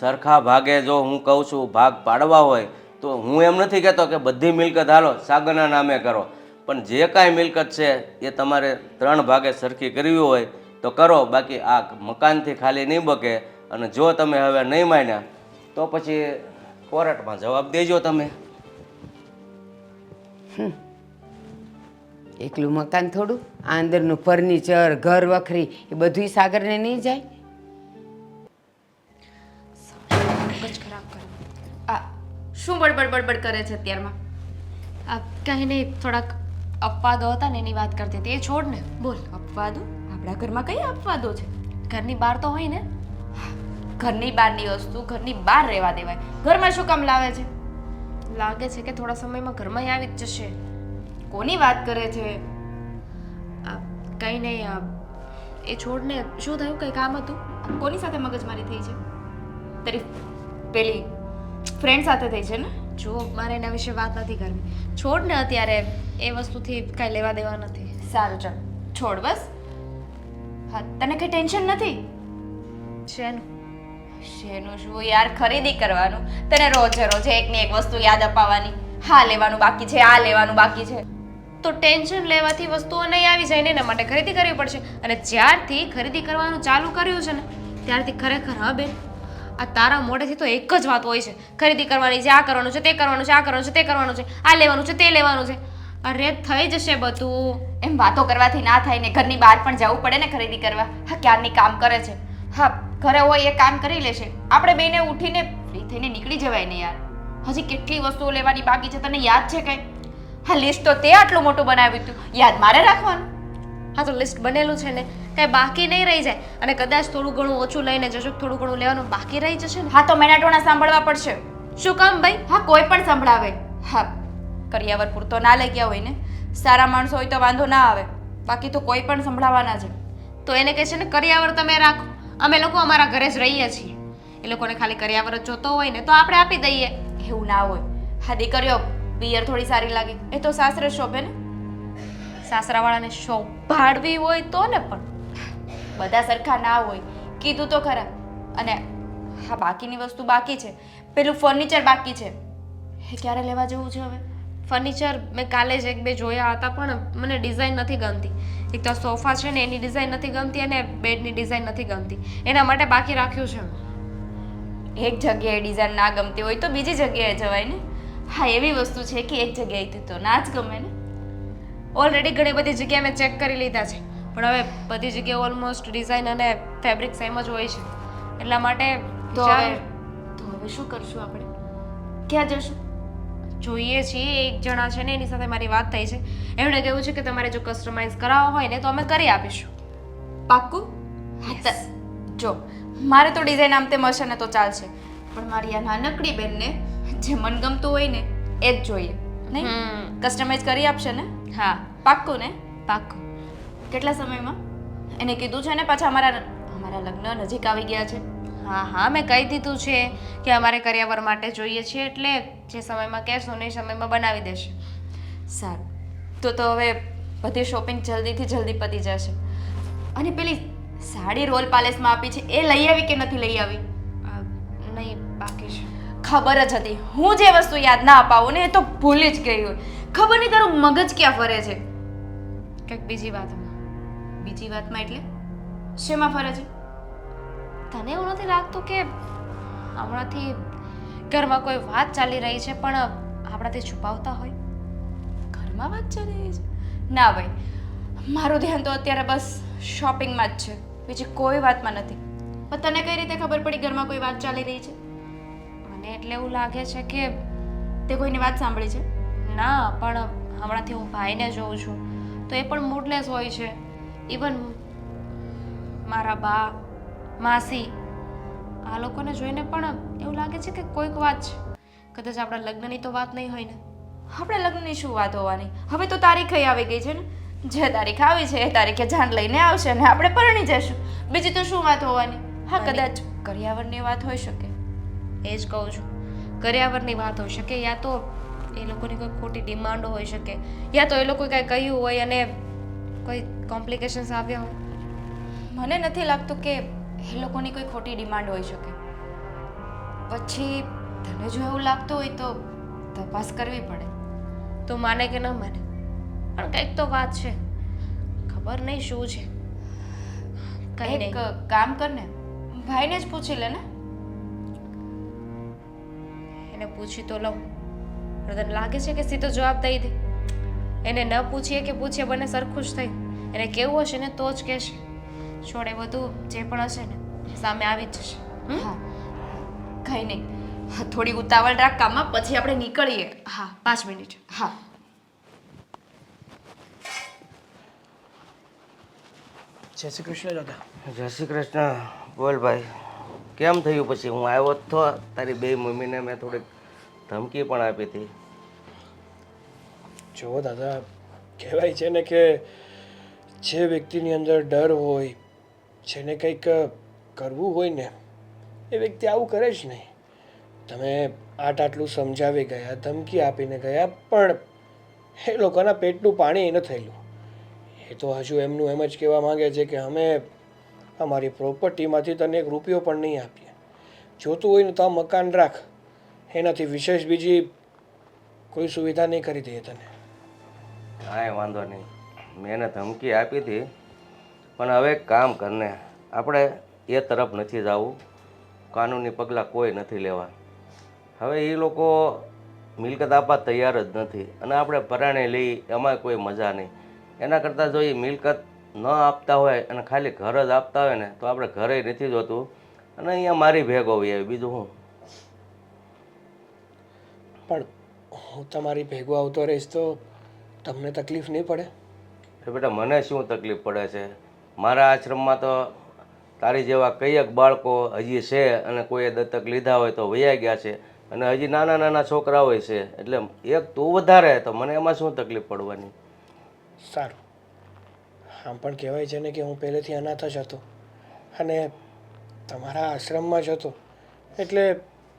સરખા ભાગે જો હું કહું છું ભાગ પાડવા હોય તો હું એમ નથી કહેતો કે બધી મિલકત હાલો સાગરના નામે કરો. પણ જે કાંઈ મિલકત છે એ તમારે 3 ભાગે સરખી કરવી હોય તો કરો. બાકી આ મકાનથી ખાલી નહીં બકે. અને જો તમે હવે નહીં માન્યા તો પછી કોર્ટમાં જવાબ દેજો તમે. એકલું મકાન થોડું, આ અંદરનું ફર્નિચર, ઘર વખરી એ બધું સાગરને નહીં જાય? મગજ ખરાબ કરે. આ શું બડબડ બડબડ કરે છે અત્યારમાં? આ કંઈ નહીં, થોડાક અપવાદો હતા ને એની વાત કરતી હતી. એ છોડ ને, બોલ. અપવાદો? આપણા ઘરમાં કઈ અપવાદો છે? ઘરની બહાર તો હોય ને. ઘરની બહારની વસ્તુ ઘરની બહાર રહેવા દેવાય, ઘરમાં શું કામ લાવે છે? લાગે છે કે થોડા સમયમાં ઘરમાં આવી જ જશે. કોની વાત કરે છે? કંઈ નહીં, એ છોડને શું થયું? કંઈ કામ હતું? કોની સાથે મગજમારી થઈ છે? તારી પેલી ફ્રેન્ડ સાથે થઈ છે ને? જો મારે એના વિશે વાત નથી કરવી. છોડને અત્યારે એ વસ્તુથી કાંઈ લેવા દેવા નથી. સારું ચાલ છોડ બસ. હા, તને કઈ ટેન્શન નથી? શેનું? શેનું શું યાર, ખરીદી કરવાનું. તને રોજે રોજે એકની એક વસ્તુ યાદ અપાવવાની. હા લેવાનું બાકી છે, આ લેવાનું બાકી છે. તો ટેન્શન લેવાથી વસ્તુઓ નહીં આવી જાય ને, એના માટે ખરીદી કરવી પડશે. અને જ્યારથી ખરીદી કરવાનું ચાલુ કર્યું છે ને ત્યારથી ખરેખર હા બેન, આ તારા મોઢેથી તો એક જ વાત હોય છે, ખરીદી કરવાની છે, આ કરવાનું છે, તે કરવાનું છે, આ કરવાનું છે, તે કરવાનું છે, આ લેવાનું છે, તે લેવાનું છે. અરે થઈ જશે બધું. એમ વાતો કરવાથી ના થાય ને, ઘરની બહાર પણ જવું પડે ને ખરીદી કરવા. હા ક્યારની કામ કરે છે. હા ઘરે હોય એ કામ કરી લેશે, આપણે બેને ઉઠીને ફ્રી થઈને નીકળી જવાય ને યાર. હજી કેટલી વસ્તુઓ લેવાની બાકી છે, તને યાદ છે કઈ? હા લિસ્ટ તો તે આટલું મોટું બનાવ્યું હતું, યાદ મારે રાખવાનું. હા તો લિસ્ટ બનેલું છે ને, કાંઈ બાકી નહીં રહી જાય. અને કદાચ થોડું ઘણું ઓછું લઈને જશો, થોડું ઘણું લેવાનું બાકી રહી જશે ને. હા તો મેનાટોણા સાંભળવા પડશે. શું કામ ભાઈ? હા કોઈ પણ સંભળાવે. હા કરિયાવર પૂરતો ના લઈ ગયા હોય ને, સારા માણસો હોય તો વાંધો ના આવે, બાકી તો કોઈ પણ સંભળાવાના છે. તો એને કહે છે ને કરિયાવર તમે રાખો, અમે લોકો અમારા ઘરે જ રહીએ છીએ. એ લોકોને ખાલી કરિયાવર જ જોતો હોય ને તો આપણે આપી દઈએ. એવું ના હોય. હા દીકરીઓ પિયર થોડી સારી લાગે એ તો સાસરે શોભે ને. સાસરાવાળાને શોભાડવી હોય તો ને, પણ બધા સરખા ના હોય, કીધું તો ખરા. અને હા બાકીની વસ્તુ બાકી છે, પેલું ફર્નિચર બાકી છે, એ ક્યારે લેવા જવું છે હવે? ફર્નિચર મેં કાલે જ એક બે જોયા હતા, પણ મને ડિઝાઇન નથી ગમતી. એક તો સોફા છે ને એની ડિઝાઇન નથી ગમતી, અને બેડની ડિઝાઇન નથી ગમતી, એના માટે બાકી રાખ્યું છે. એક જગ્યાએ ડિઝાઇન ના ગમતી હોય તો બીજી જગ્યાએ જવાય ને. હા એવી વસ્તુ છે કે એક જગ્યાએથી તો ના જ ગમે ને. ઓલરેડી ઘણી બધી જગ્યાએ મેં ચેક કરી લીધા છે, પણ હવે બધી જગ્યાએ ઓલમોસ્ટ ડિઝાઇન અને ફેબ્રિક સેમ જ હોય છે. એટલા માટે તો હવે શું કરશું આપણે? ક્યાં જશું? જોઈએ છીએ. એક જણા છે ને એની સાથે મારી વાત થઈ છે, એમણે કહ્યું છે કે તમારે જો કસ્ટમાઇઝ કરાવવા હોય ને તો અમે કરી આપીશું. પાક્કું? જો મારે તો ડિઝાઇન આમ તેમ હશે ને તો ચાલશે, પણ મારી આ નાનકડી બેનને જે મનગમતું હોય ને એ જ જોઈએ. નહીં કસ્ટમાઇઝ કરી આપશે ને? હા પાક્કું ને? પાક્કું. કેટલા સમયમાં? એને કીધું છે ને પાછા અમારા લગ્ન નજીક આવી ગયા છે. હા હા મેં કહી દીધું છે કે અમારે કરિયાવર માટે જોઈએ છે, એટલે જે સમયમાં કહેશો ને એ સમયમાં બનાવી દેશે. સારું તો હવે બધી શોપિંગ જલ્દીથી જલ્દી પતી જશે. અને પેલી સાડી રોલ પેલેસમાં આપી છે એ લઈ આવી કે નથી લઈ આવી? નહીં બાકી છે. ખબર જ હતી, હું જે વસ્તુ યાદ ના અપાવું ને એ તો ભૂલી જ ગઈ હોય. ખબર નહીં તારું મગજ ક્યાં ફરે છે. કંઈક બીજી વાતમાં. બીજી વાતમાં એટલે શેમાં ફરે છે? તને એવું નથી લાગતું કે હમણાંથી ઘરમાં કોઈ વાત ચાલી રહી છે પણ આપણાથી છુપાવતા હોય? ઘરમાં વાત ચાલી રહી છે? ના ભાઈ, મારું ધ્યાન તો અત્યારે બસ શોપિંગમાં જ છે, બીજી કોઈ વાતમાં નથી. પણ તને કઈ રીતે ખબર પડી ઘરમાં કોઈ વાત ચાલી રહી છે? મને એટલે એવું લાગે છે કે તે કોઈની વાત સાંભળી છે? ના, પણ હમણાંથી હું ભાઈને જોઉં છું તો એ પણ મૂડલેસ હોય છે. ઇવન મારા બા, માસી, આ લોકોને જોઈને પણ એવું લાગે છે કે કોઈક વાત છે. કદાચ આપણા લગ્નની તો વાત નહીં હોય ને? આપણે લગ્નની શું વાત હોવાની? હવે તો તારીખ આવી ગઈ છે ને, જે તારીખ આવી છે એ તારીખે જાન લઈને આવશે અને આપણે પરણી જશું. બીજી તો શું વાત હોવાની? હા કદાચ કરિયાવરની વાત હોઈ શકે. એ જ કહું છું, કરિયાવરની વાત હોઈ શકે, યા તો એ લોકોની કોઈ ખોટી ડિમાન્ડો હોઈ શકે, યા તો એ લોકોએ કાંઈ કહ્યું હોય અને કોઈ કોમ્પ્લિકેશન્સ આવ્યા હોય. મને નથી લાગતું કે એ લોકોની કોઈ ખોટી ડિમાન્ડ હોઈ શકે. પછી તને જો એવું લાગતું હોય તો તપાસ કરવી પડે. તો માને કે ન માને, પણ કંઈક તો વાત છે, ખબર નહીં શું છે. કંઈ એક નહીં, કામ કર ને, ભાઈને જ પૂછી લે ને. એને પૂછી તો લઉં, પણ તને લાગે છે કે સીધો જવાબ દઈ દે? એને ન પૂછીએ કે પૂછીએ બંને સરખું જ થયું. એને કેવું હશે ને તો જ કહેશે. છોડે બધું જે પણ હશે ને સામે આવી જ જશે. હા કંઈ નહીં, હા થોડી ઉતાવળ રાખ કામમાં, પછી આપણે નીકળીએ. હા 5 મિનિટ. હા જય શ્રી કૃષ્ણ દાદા. જય શ્રી કૃષ્ણ. બોલ ભાઈ. કેમ થયું પછી? હું આવ્યો જ તો તારી બે મમ્મીને મેં થોડીક ધમકી પણ આપી હતી. જો દાદા, કહેવાય છે ને કે જે વ્યક્તિની અંદર ડર હોય, જેને કંઈક કરવું હોય ને, એ વ્યક્તિ આવું કરે જ નહીં. તમે આટલું સમજાવી ગયા, ધમકી આપીને ગયા, પણ એ લોકોના પેટનું પાણી ન થયેલું. એ તો હજુ એમનું એમ જ કહેવા માંગે છે કે અમે અમારી પ્રોપર્ટીમાંથી તને 1 રૂપિયો પણ નહીં આપીએ. જોતું હોય ને તો આ મકાન રાખ, એનાથી વિશેષ બીજી કોઈ સુવિધા નહીં કરી દઈએ તને. કાંઈ વાંધો નહીં, મેં એને ધમકી આપી હતી, પણ હવે એક કામ કરને, આપણે એ તરફ નથી જવું. કાનૂની પગલાં કોઈ નથી લેવા. હવે એ લોકો મિલકત આપવા તૈયાર જ નથી, અને આપણે પરાણે લઈ એમાં કોઈ મજા નહીં. એના કરતાં જો એ મિલકત ન આપતા હોય અને ખાલી ઘર જ આપતા હોય ને, તો આપણે ઘરે નથી જોતું, અને અહીંયા મારી ભેગો હોય આવી, બીજું શું. પણ હું તમારી ભેગો આવતો રહીશ તો તમને તકલીફ નહીં પડે? તો બેટા મને શું તકલીફ પડે છે? મારા આશ્રમમાં તો તારી જેવા કઈક બાળકો હજી છે, અને કોઈએ દત્તક લીધા હોય તો વયા ગયા છે, અને હજી નાના નાના છોકરા હોય છે. એટલે એક તું વધારે તો મને એમાં શું તકલીફ પડવાની? સારું. આમ પણ કહેવાય છે ને કે હું પહેલેથી અનાથ જ હતો અને તમારા આશ્રમમાં જ હતો, એટલે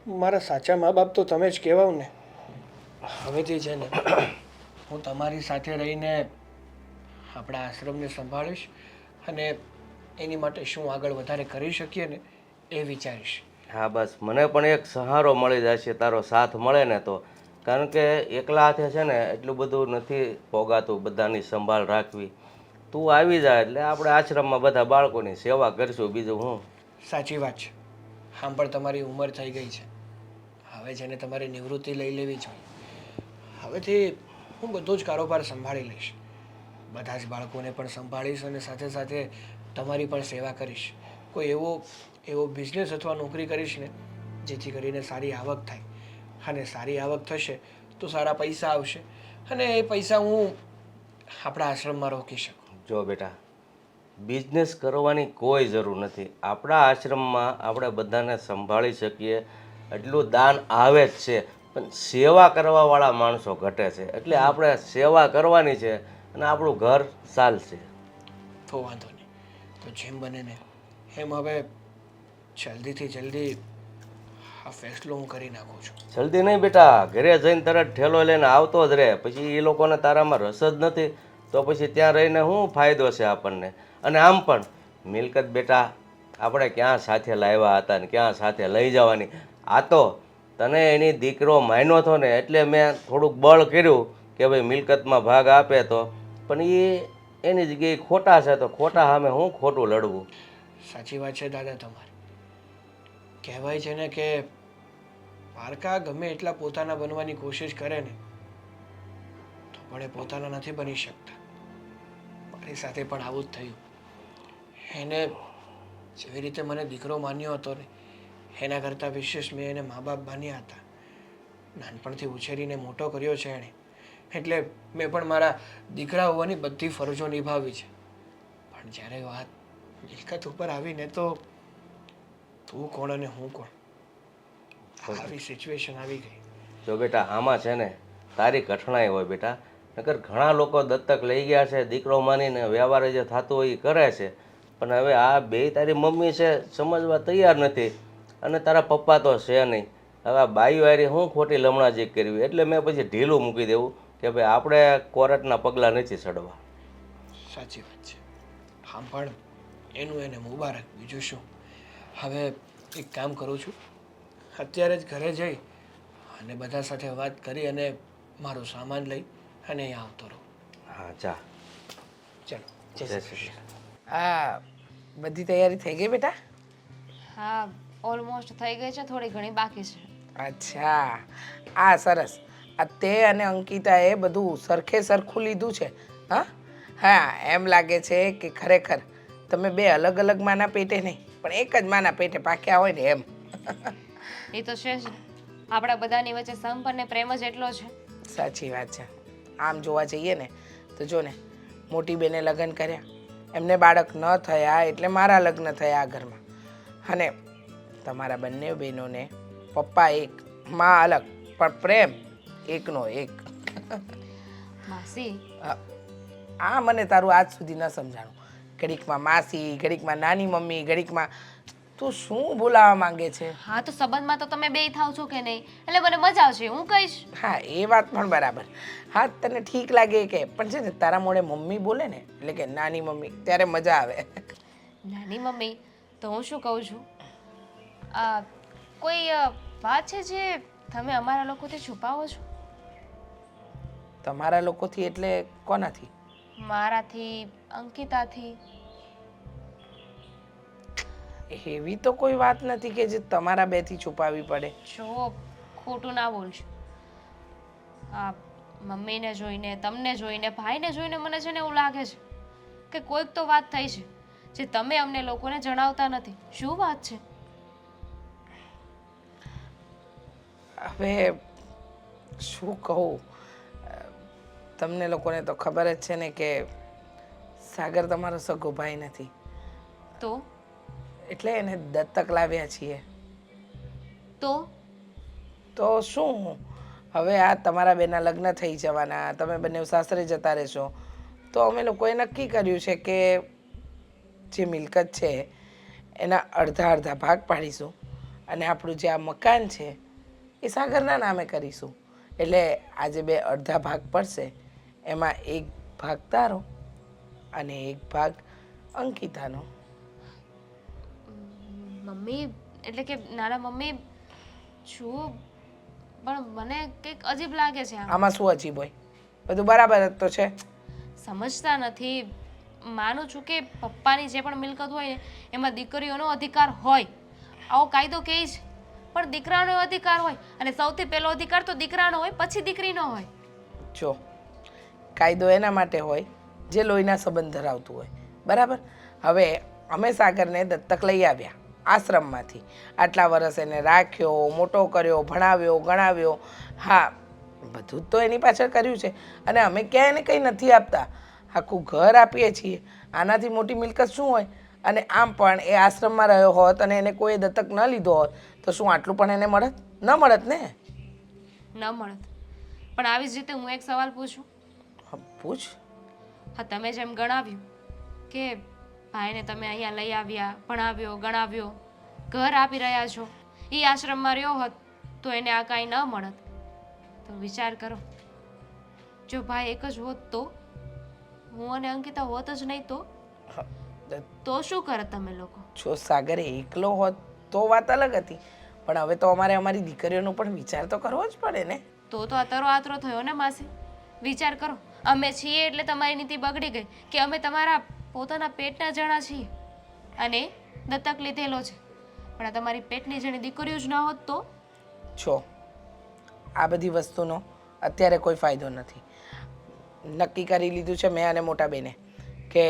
મારા સાચા મા બાપ તો તમે જ કહેવાવ ને. હવેથી છે ને હું તમારી સાથે રહીને આપણા આશ્રમને સંભાળીશ, અને એની માટે શું આગળ વધારે કરી શકીએ ને એ વિચારીશ. હા બસ, મને પણ એક સહારો મળી જશે, તારો સાથ મળે ને તો. કારણ કે એકલા હાથે છે ને એટલું બધું નથી પોગાતું બધાની સંભાળ રાખવી. તું આવી જાય એટલે આપણે આશ્રમમાં બધા બાળકોની સેવા કરીશું, બીજું હું. સાચી વાત છે. આમ પણ તમારી ઉંમર થઈ ગઈ છે, હવે જેને તમારી નિવૃત્તિ લઈ લેવી જોઈએ. હવેથી હું બધો જ કારોબાર સંભાળી લઈશ, બધા જ બાળકોને પણ સંભાળીશ, અને સાથે સાથે તમારી પણ સેવા કરીશ. કોઈ એવો બિઝનેસ અથવા નોકરી કરીશ ને જેથી કરીને સારી આવક થાય, અને સારી આવક થશે તો સારા પૈસા આવશે, અને એ પૈસા હું આપણા આશ્રમમાં રોકી શકું. જો બેટા, બિઝનેસ કરવાની કોઈ જરૂર નથી. આપણા આશ્રમમાં આપણે બધાને સંભાળી શકીએ એટલું દાન આવે જ છે, પણ સેવા કરવાવાળા માણસો ઘટે છે. એટલે આપણે સેવા કરવાની છે, અને આપણું ઘર ચાલશે. તો વાંધો નહીં, તો જેમ બને ને એમ હવે જલ્દીથી જલ્દી આ ફેસલો હું કરી નાખું છું. જલ્દી નહીં બેટા, ઘરે જઈને તરત ઠેલો લઈને આવતો જ રહે. પછી એ લોકોને તારામાં રસ જ નથી તો પછી ત્યાં રહીને શું ફાયદો છે આપણને? અને આમ પણ મિલકત બેટા આપણે ક્યાં સાથે લાવ્યા હતા ને ક્યાં સાથે લઈ જવાની. આ તો તને એની દીકરો માન્યો હતો ને એટલે મેં થોડુંક બળ કર્યું કે ભાઈ મિલકતમાં ભાગ આપે તો, પણ એ એની જગ્યાએ ખોટા છે, તો ખોટા સામે હું ખોટું લડવું. સાચી વાત છે દાદા તમારી. કહેવાય છે ને કે પારકા ગમે એટલા પોતાના બનવાની કોશિશ કરે ને તો પણ એ પોતાના નથી બની શકતા. મારી સાથે પણ આવું જ થયું. એને જેવી રીતે મને દીકરો માન્યો હતો ને એના કરતાં વિશેષ મેં એને મા બાપ માન્યા હતા. નાનપણથી ઉછેરીને મોટો કર્યો છે એણે, એટલે મેં પણ મારા દીકરા હોવાની બધી ફરજો નિભાવી છે. પણ જ્યારે વાત મિલકત ઉપર આવીને તો તું કોણ અને હું કોણ, આવી સિચ્યુએશન આવી ગઈ. જો બેટા આમાં છે ને તારી કઠણાઈ હોય બેટા, નકર ઘણા લોકો દત્તક લઈ ગયા છે, દીકરો માનીને વ્યવહાર જે થતો હોય એ કરે છે, પણ હવે આ બે તારી મમ્મી છે સમજવા તૈયાર નથી, અને તારા પપ્પા તો છે નહીં. હવે આ બાઈઓ હારી હું ખોટી લમણાજી કરવી, એટલે મેં પછી ઢીલું મૂકી દેવું કે ભાઈ આપણે કોર્ટના પગલાં નથી ચડવા. સાચી વાત છે. આમ પણ એનું એને મુબારક, બીજું શું. હવે એક કામ કરું છું, અત્યારે જ ઘરે જઈ અને બધા સાથે વાત કરી અને મારો સામાન લઈ અને અહીંયા આવતો રહું. હા જા. ચલો, જય જય શ્રી શ્રી કૃષ્ણ. કૃષ્ણ. હા, બધી તૈયારી થઈ ગઈ બેટા? હા, ઓલમોસ્ટ થઈ ગઈ છે, થોડી ઘણી બાકી છે. અચ્છા, આ સરસ. આ તે અને અંકિતાએ બધું સરખે સરખું લીધું છે. હા હા, એમ લાગે છે કે ખરેખર તમે બે અલગ અલગ માના પેટે નહીં પણ એક જ માના પેટે પાક્યા હોય ને એમ. એ તો છે જ. આપણા બધાની વચ્ચે સંપ અને પ્રેમ જ એટલો છે. સાચી વાત છે. આમ જોવા જઈએ ને તો જો ને, મોટી બેને લગ્ન કર્યા, એમને બાળક ન થયા એટલે મારા લગ્ન થયા આ ઘરમાં, અને તમારા બંને બહેનોને પપ્પા એક માં અલગ પણ પ્રેમ એકનો એક. માસી આ મને તારું આજ સુધી ન સમજાણું. ઘડીકમાં માસી, ઘડીકમાં નાની મમ્મી, ઘડીકમાં તું શું બોલાવવા માંગે છે? હા તો સંબંધમાં તો તમે બે થાવ છો કે નહીં, એટલે મને મજા આવશે, હું કહીશ. હા એ વાત પણ બરાબર. હા તને ઠીક લાગે કે પણ છે ને તારા મોઢે મમ્મી બોલે ને એટલે કે નાની મમ્મી ત્યારે મજા આવે. નાની મમ્મી તો હું શું કહું છું, કોઈ વાત છે જે તમે અમારા લોકોથી છુપાવો છો? તમારા લોકોથી એટલે કોનાથી? મારાથી, અંકિતાથી. એવી તો કોઈ વાત નથી કે જે તમારા બેથી છુપાવવી પડે. જો ખોટું ના બોલશો. આ મમ્મીને જોઈને, તમને જોઈને, ભાઈને જોઈને મને છે ને એવું લાગે છે કે કોઈક તો વાત થઈ છે જે તમે અમને લોકોને જણાવતા નથી. શું વાત છે? હવે શું કહું, તમને લોકોને તો ખબર જ છે ને કે સાગર તમારો સગો ભાઈ નથી, તો એટલે એને દત્તક લાવ્યા છીએ. તો શું હવે આ તમારા બેના લગ્ન થઈ જવાના, તમે બંને સાસરે જતા રહેશો, તો અમે લોકોએ નક્કી કર્યું છે કે જે મિલકત છે એના અડધા અડધા ભાગ પાડીશું અને આપણું જે આ મકાન છે એ સાગરના નામે કરીશું. એટલે આજે બે અડધા ભાગ પડશે, એમાં એક ભાગ તારો અને એક ભાગ અંકિતાનો. મમ્મી એટલે કે નાના મમ્મી શું, પણ મને કંઈક અજીબ લાગે છે આમ. આમાં શું અજીબ હોય? બધું બરાબર જ તો છે. સમજતા નથી. માનું છું કે પપ્પાની જે પણ મિલકત હોય ને એમાં દીકરીઓનો અધિકાર હોય, આવો કાયદો કહે છે, પણ દીકરાનો અધિકાર હોય અને સૌથી પહેલો અધિકાર તો દીકરાનો હોય, પછી દીકરીનો હોય. જો કાયદો એના માટે હોય જે લોહીના સંબંધ ધરાવતું હોય, બરાબર? હવે અમે સાગરને દત્તક લઈ આવ્યા આશ્રમમાંથી. આટલા વર્ષ એને રાખ્યો, મોટો કર્યો, ભણાવ્યો, ગણાવ્યો. હા બધું જ તો એની પાછળ કર્યું છે અને અમે ક્યાંય એને કંઈ નથી આપતા, આખું ઘર આપીએ છીએ. આનાથી મોટી મિલકત શું હોય? અને આમ પણ એ આશ્રમમાં રહ્યો હોત અને એને કોઈ દત્તક ન લીધો હોત તો શું આટલું પણ એને મળત? ન મળત ને. ન મળત. પણ આવી જ રીતે હું એક સવાલ પૂછું. હા, પૂછ. હા તમે જેમ ગણાવ્યું કે ભાઈને તમે અહીંયા લઈ આવ્યા, ભણાવ્યો, ગણાવ્યો, ઘર આપી રહ્યા છો, એ આશ્રમમાં રહ્યો હોત તો એને આ કાંઈ ન મળત. તો વિચાર કરો, જો ભાઈ એક જ હોત તો, હું અને અંકિતા હોત જ નહીં તો શું કરત તમે લોકો? જો સાગર એકલો હોત તો વાત અલગ હતી, પણ હવે તો અમારે અમારી દીકરીઓનો પણ વિચાર તો કરવો જ પડે ને. તો અતરો આતરો થયો ને માસી. વિચાર કરો, અમે છીએ એટલે તમારી નીતિ બગડી ગઈ કે અમે તમારા પોતાના પેટના જણા છીએ અને દત્તક લીધેલો છે, પણ આ તમારી પેટની જેની દીકરીઓ જ ના હોત તો? જો આ બધી વસ્તુનો અત્યારે કોઈ ફાયદો નથી. નક્કી કરી લીધું છે મેં અને મોટા બેને કે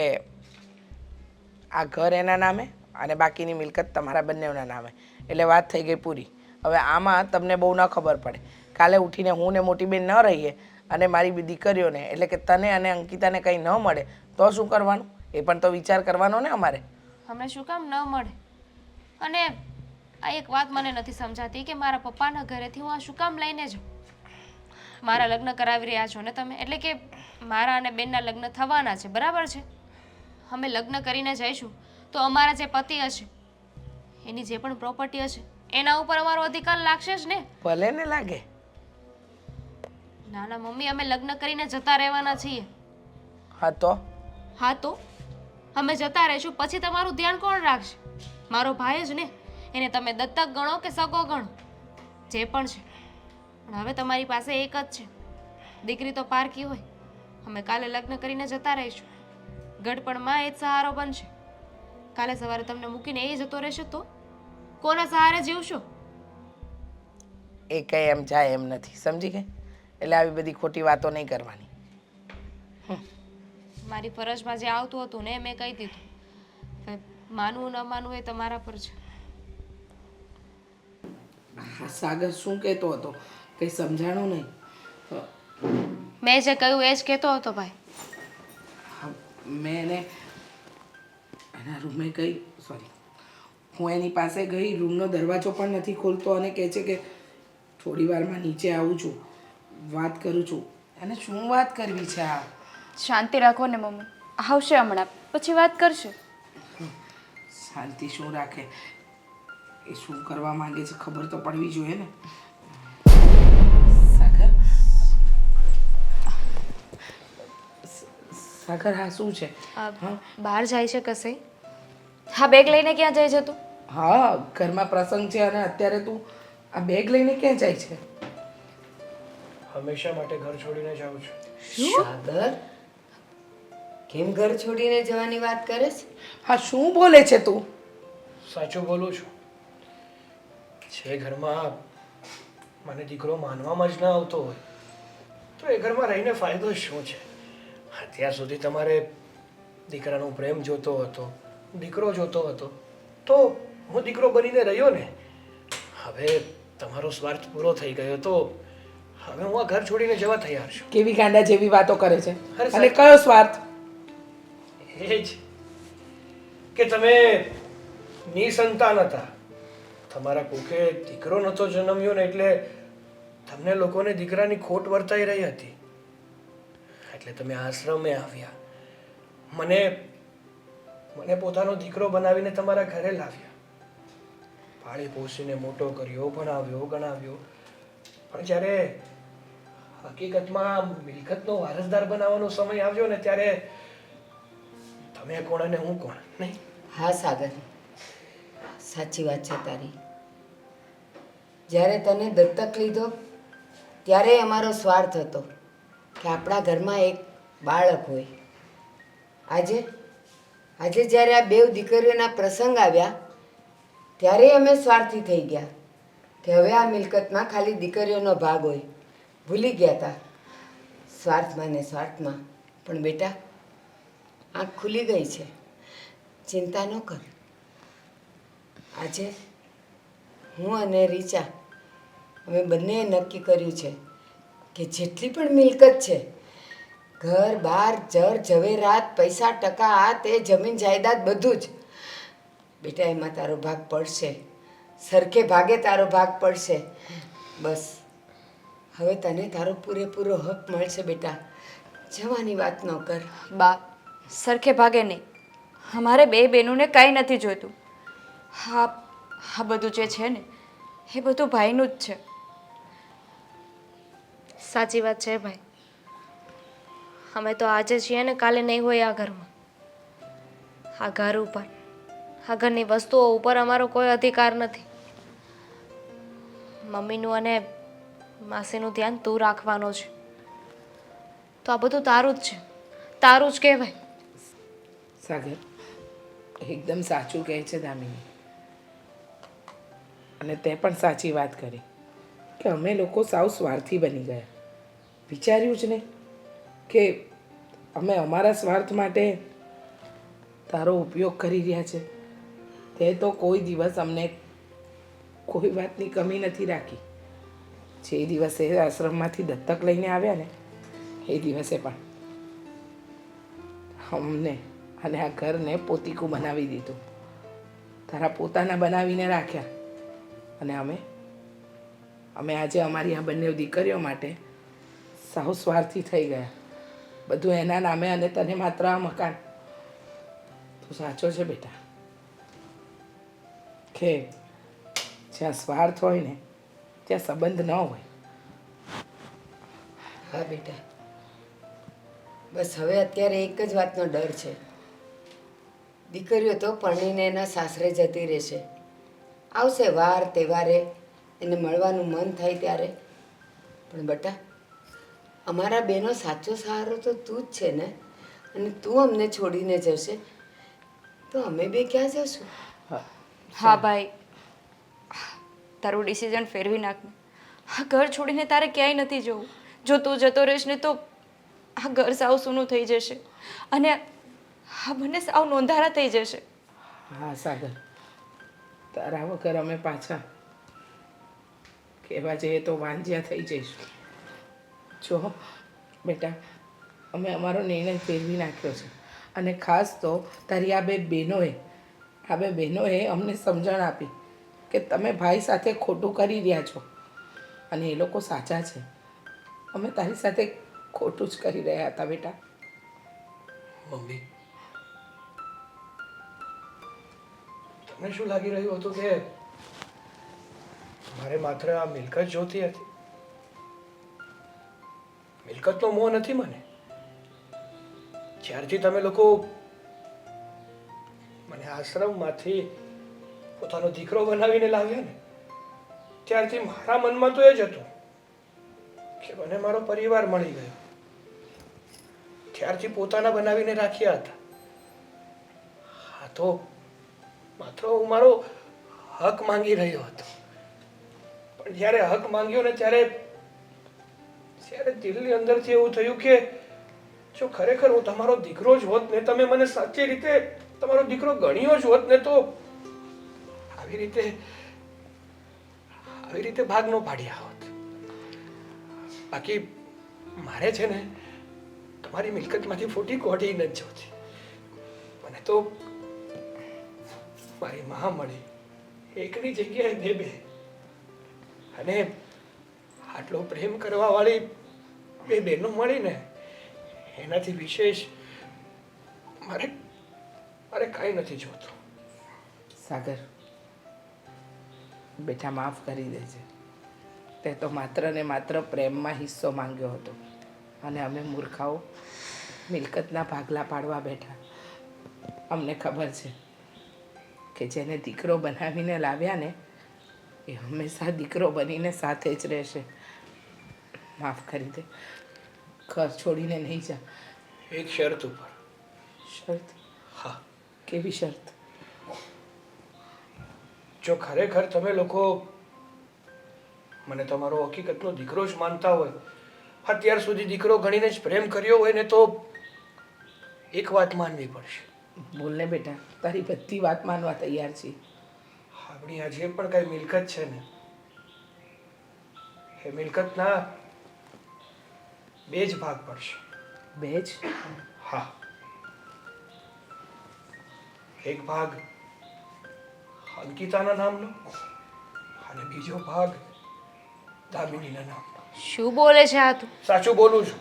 આ ઘર એના નામે અને બાકીની મિલકત તમારા બંનેના નામે. એટલે વાત થઈ ગઈ પૂરી. હવે આમાં તમને બહુ ન ખબર પડે. કાલે ઉઠીને હું ને મોટી બેન ન રહીએ અને મારી દીકરીઓને એટલે કે તને અને અંકિતાને કંઈ ન મળે તો શું કરવાનું? એ પણ તો વિચાર કરવાનો ને અમારે. અમને શું કામ ન મળે? અને આ એક વાત મને નથી સમજાતી કે મારા પપ્પાના ઘરેથી હું આ શું કામ લઈને જાઉં? મારા લગ્ન કરાવી રહ્યા છો ને તમે, એટલે કે મારા અને બેનના લગ્ન થવાના છે, બરાબર છે? અમે લગ્ન કરીને જઈશું તો અમારા જે પતિ હશે એની જે પણ પ્રોપર્ટી હશે એના ઉપર અમારો અધિકાર લાગશે જ ને. ભલે ને લાગે. ના ના મમ્મી, અમે લગ્ન કરીને જતા રહેવાના છીએ. હા તો અમે જતા રહીશું, પછી તમારું ધ્યાન કોણ રાખશે? મારો ભાઈ જ ને. એને તમે દત્તક ગણો કે સગો ગણો, જે પણ છે, પણ હવે તમારી પાસે એક જ છે. દીકરી તો પારકી હોય. અમે કાલે લગ્ન કરીને જતા રહીશું, ગઢપણમાં એ જ સહારો બનશે. કાલે સવારે તમને મૂકીને એ જતો રહેશે તો કોના સહારે જીવશો? એ કંઈ એમ જાય એમ નથી, સમજી ગઈ? એટલે આવી બધી ખોટી વાતો નહીં કરવાની. મારી ફરજમાં જે આવતું હતું ને મેં કહી દીધું. હવે માનવું ન માનવું એ તમારા પર છે. સાગર શું કહેતો હતો? કંઈ સમજાણું નહીં. મેં જે કહ્યું એ જ કહેતો હતો ભાઈ. મેં એને એના રૂમે ગઈ, હું એની પાસે ગઈ, રૂમનો દરવાજો પણ નથી ખોલતો અને કહે છે કે થોડી વારમાં નીચે આવું છું, વાત કરું છું. અને શું વાત કરવી છે આ? શાંતિ રાખો ને મમ્મી, આવશે હમણાં, પછી વાત કરશે. શાંતિ શું રાખે? એ શું કરવા માંગે છે ખબર તો પડવી જોઈએ ને. સાગર, સાગર હા શું છે? બહાર જાય છે કશે? હા, બેગ લઈને ક્યાં જાય છે તું? હા, ઘરમાં પ્રસંગ છે અને અત્યારે તું આ બેગ લઈને ક્યાં જાય છે? હંમેશા માટે ઘર છોડીને જાઉં છું. સાગર કેમ ઘર છોડીને જવાની વાત કરે છે? હા શું બોલે છે તું? સાચું બોલું છું. જે ઘરમાં મને દીકરો માનવામાં જ ના આવતો હોય તો એ ઘરમાં રહીને ફાયદો શું છે? અત્યાર સુધી તમારે દીકરાનો પ્રેમ જોતો હતો, દીકરો જોતો હતો, તો હું દીકરો બનીને રહ્યો ને. હવે તમારો સ્વાર્થ પૂરો થઈ ગયો તો હવે હું આ ઘર છોડીને જવા તૈયાર છું. કેવી ગાંડા જેવી વાતો કરે છે? અરે અને કયો સ્વાર્થ? એ જ કે તમે નિસંતાન હતા. તમારા કોકે દીકરો નહોતો જન્મ્યો ને એટલે તમને લોકોને દીકરાની ખોટ વર્તાઈ રહી હતી. એટલે તમે આશ્રમે આવ્યા. મને પોતાનો દીકરો બનાવીને તમારા ઘરે લાવ્યા. પાળી પોસીને મોટો કર્યો, ભણાવ્યો, ગણાવ્યો. પણ જ્યારે હકીકતમાં મિલકતનો વારસદાર બનાવવાનો સમય આવ્યો ને ત્યારે તમે કોણ અને હું કોણ? નહીં. હા સાગર, સાચી વાત છે તારી. જ્યારે તને દત્તક લીધો ત્યારે અમારો સ્વાર્થ હતો કે આપણા ઘરમાં એક બાળક હોય. આજે જ્યારે આ બેવ દીકરીઓના પ્રસંગ આવ્યા ત્યારે અમે સ્વાર્થી થઈ ગયા કે હવે આ મિલકતમાં ખાલી દીકરીઓનો ભાગ હોય. ભૂલી ગયા હતા સ્વાર્થમાં ને સ્વાર્થમાં. પણ બેટા, આંખ ખુલી ગઈ છે, ચિંતા ન કર. આજે હું અને રીચા અમે બંનેએ નક્કી કર્યું છે કે જેટલી પણ મિલકત છે, ઘર બાર જર ઝવેરાત પૈસા ટકા આ તે જમીન જાયદાદ બધું જ, બેટા એમાં તારો ભાગ પડશે, સરખે ભાગે તારો ભાગ પડશે. બસ હવે તને તારો પૂરેપૂરો હક મળશે બેટા, જવાની વાત ન કર. બા, સરખે ભાગે નહીં, અમારે બે બહેનોને કાંઈ નથી જોઈતું. હા બધું જે છે ને એ બધું ભાઈનું જ છે. સાચી વાત છે ભાઈ. અમે તો આજે છીએ ને કાલે નહીં હોય આ ઘરમાં. આ ઘર ઉપર, આ ઘરની વસ્તુઓ ઉપર અમારો કોઈ અધિકાર નથી. મમ્મીનું અને માસીનું ધ્યાન તું રાખવાનો છે. તો આ બધું તારું જ છે, તારું જ કહેવાય. સાગર એકદમ સાચું કહે છે દામિની. અને તે પણ સાચી વાત કરી કે અમે લોકો સાવ સ્વાર્થી બની ગયા. વિચાર્યું જ નહીં કે અમે અમારા સ્વાર્થ માટે તારો ઉપયોગ કરી રહ્યા છે. તે તો કોઈ દિવસ અમને કોઈ વાતની કમી નથી રાખી. જે દિવસે આશ્રમમાંથી દત્તક લઈને આવ્યા ને એ દિવસે પણ અમને અને આ ઘરને પોતીકું બનાવી દીધું, તારા પોતાના બનાવીને રાખ્યા. અને અમે આજે અમારી આ બંને દીકરીઓ માટે સાવ સ્વાર્થી થઈ ગયા. બધું એના નામે અને તને માત્ર આ મકાન. તો સાચો છે બેટા કે જ્યાં સ્વાર્થ હોય ને ત્યાં સંબંધ ન હોય. હા બેટા, બસ હવે અત્યારે એક જ વાતનો ડર છે. દીકરીઓ તો પરણીને એના સાસરે જતી રહેશે, આવશે વાર તહેવારે એને મળવાનું મન થાય ત્યારે. પણ બેટા, અમારા બેનો સાચો સહારો તો તું જ છે ને, અને તું અમને છોડીને જશે તો અમે બે ક્યાં જશું? હા ભાઈ, તારું ડિસિઝન ફેરવી નાખ ને. આ ઘર છોડીને તારે ક્યાંય નથી જવું. જો તું જતો રહીશ ને તો આ ઘર સાવ સૂનું થઈ જશે અને આ બંને સાવ નોંધારા થઈ જશે. હા સાગર, તારા વગર અમે પાછા કહેવા જઈએ તો વાંજ્યા થઈ જઈશું. જો બેટા, અમે અમારો નિર્ણય ફેરવી નાખ્યો છે. અને ખાસ તો તારી આ બે બહેનોએ આ બે બહેનોએ અમને સમજણ આપી કે તમે ભાઈ સાથે ખોટું કરી રહ્યા છો અને એ લોકો સાચા છે. અમે તારી સાથે ખોટું જ કરી રહ્યા હતા બેટા. મમ્મી, તમને શું લાગી રહ્યું હતું કે મારે માત્ર આ મિલકત જોતી હતી? મિલકતનો મોહ નથી મને. જ્યારથી તમે લોકો મને આશ્રમમાંથી પોતાનો દીકરો બનાવીને લાવ્યા ને, ત્યારથી મારા મનમાં તો એ જ હતું કે મને મારો પરિવાર મળી ગયો. ત્યારથી પોતાના બનાવીને રાખ્યા હતા. હા, તો માત્ર હું મારો હક માંગી રહ્યો હતો. પણ જ્યારે હક માંગ્યો ને ત્યારે દિલની અંદરથી એવું થયું કે જો ખરેખર હું તમારો દીકરો જ હોત ને, તમે મને સાચી રીતે તમારો દીકરો ગણ્યો જ હોત ને, તો આવી રીતે ભાગ ન પાડ્યા હોત. બાકી મારે છે ને તમારી મિલકતમાંથી ફૂટી કોઢી નથી જોતી. મને તો મારી મા મળી, એકની જગ્યાએ બે બે, અને આટલો પ્રેમ કરવા વાળી બે બહેનો મળી ને, એનાથી વિશેષ મારે કાંઈ નથી જોતું. સાગર બેટા, માફ કરી દેજે. તે તો માત્ર ને માત્ર પ્રેમમાં હિસ્સો માંગ્યો હતો અને અમે મૂર્ખાઓ મિલકતના ભાગલા પાડવા બેઠા. અમને ખબર છે કે જેને દીકરો બનાવીને લાવ્યા ને એ હંમેશા દીકરો બનીને સાથે જ રહેશે. માફ કરી દે. ઘર છોડીને નહીં જા. એક શરત ઉપર. શરત? હા. કેવી શરત? જો ખરેખર તમે લોકો મને તમારો હકીકતનો દીકરો જ માનતા હોય, અત્યાર સુધી દીકરો ગણીને જ પ્રેમ કર્યો હોય ને, તો એક વાત માનવી પડશે. બોલને બેટા, તારી બધી વાત માનવા તૈયાર છીએ. આપણી આ જે પણ કઈ મિલકત છે ને, એ મિલકતના બે જ ભાગ પડશે. બે જ? હા. એક ભાગ અંકિતાના નામનો અને બીજો ભાગ દામિનીના નામનો. શું બોલે છે આ તું? સાચું બોલું છું.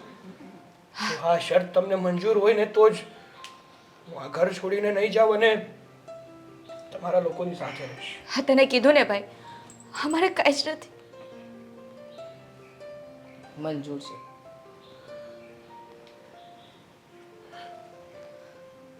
જો આ શરત તમને મંજૂર હોય ને, તો જ હું આ ઘર છોડીને નહીં જાઉં અને તમારા લોકોની સાથે રહીશ. હા, તને કીધું ને ભાઈ, અમારે કાંઈ જ નથી. મંજૂર છે.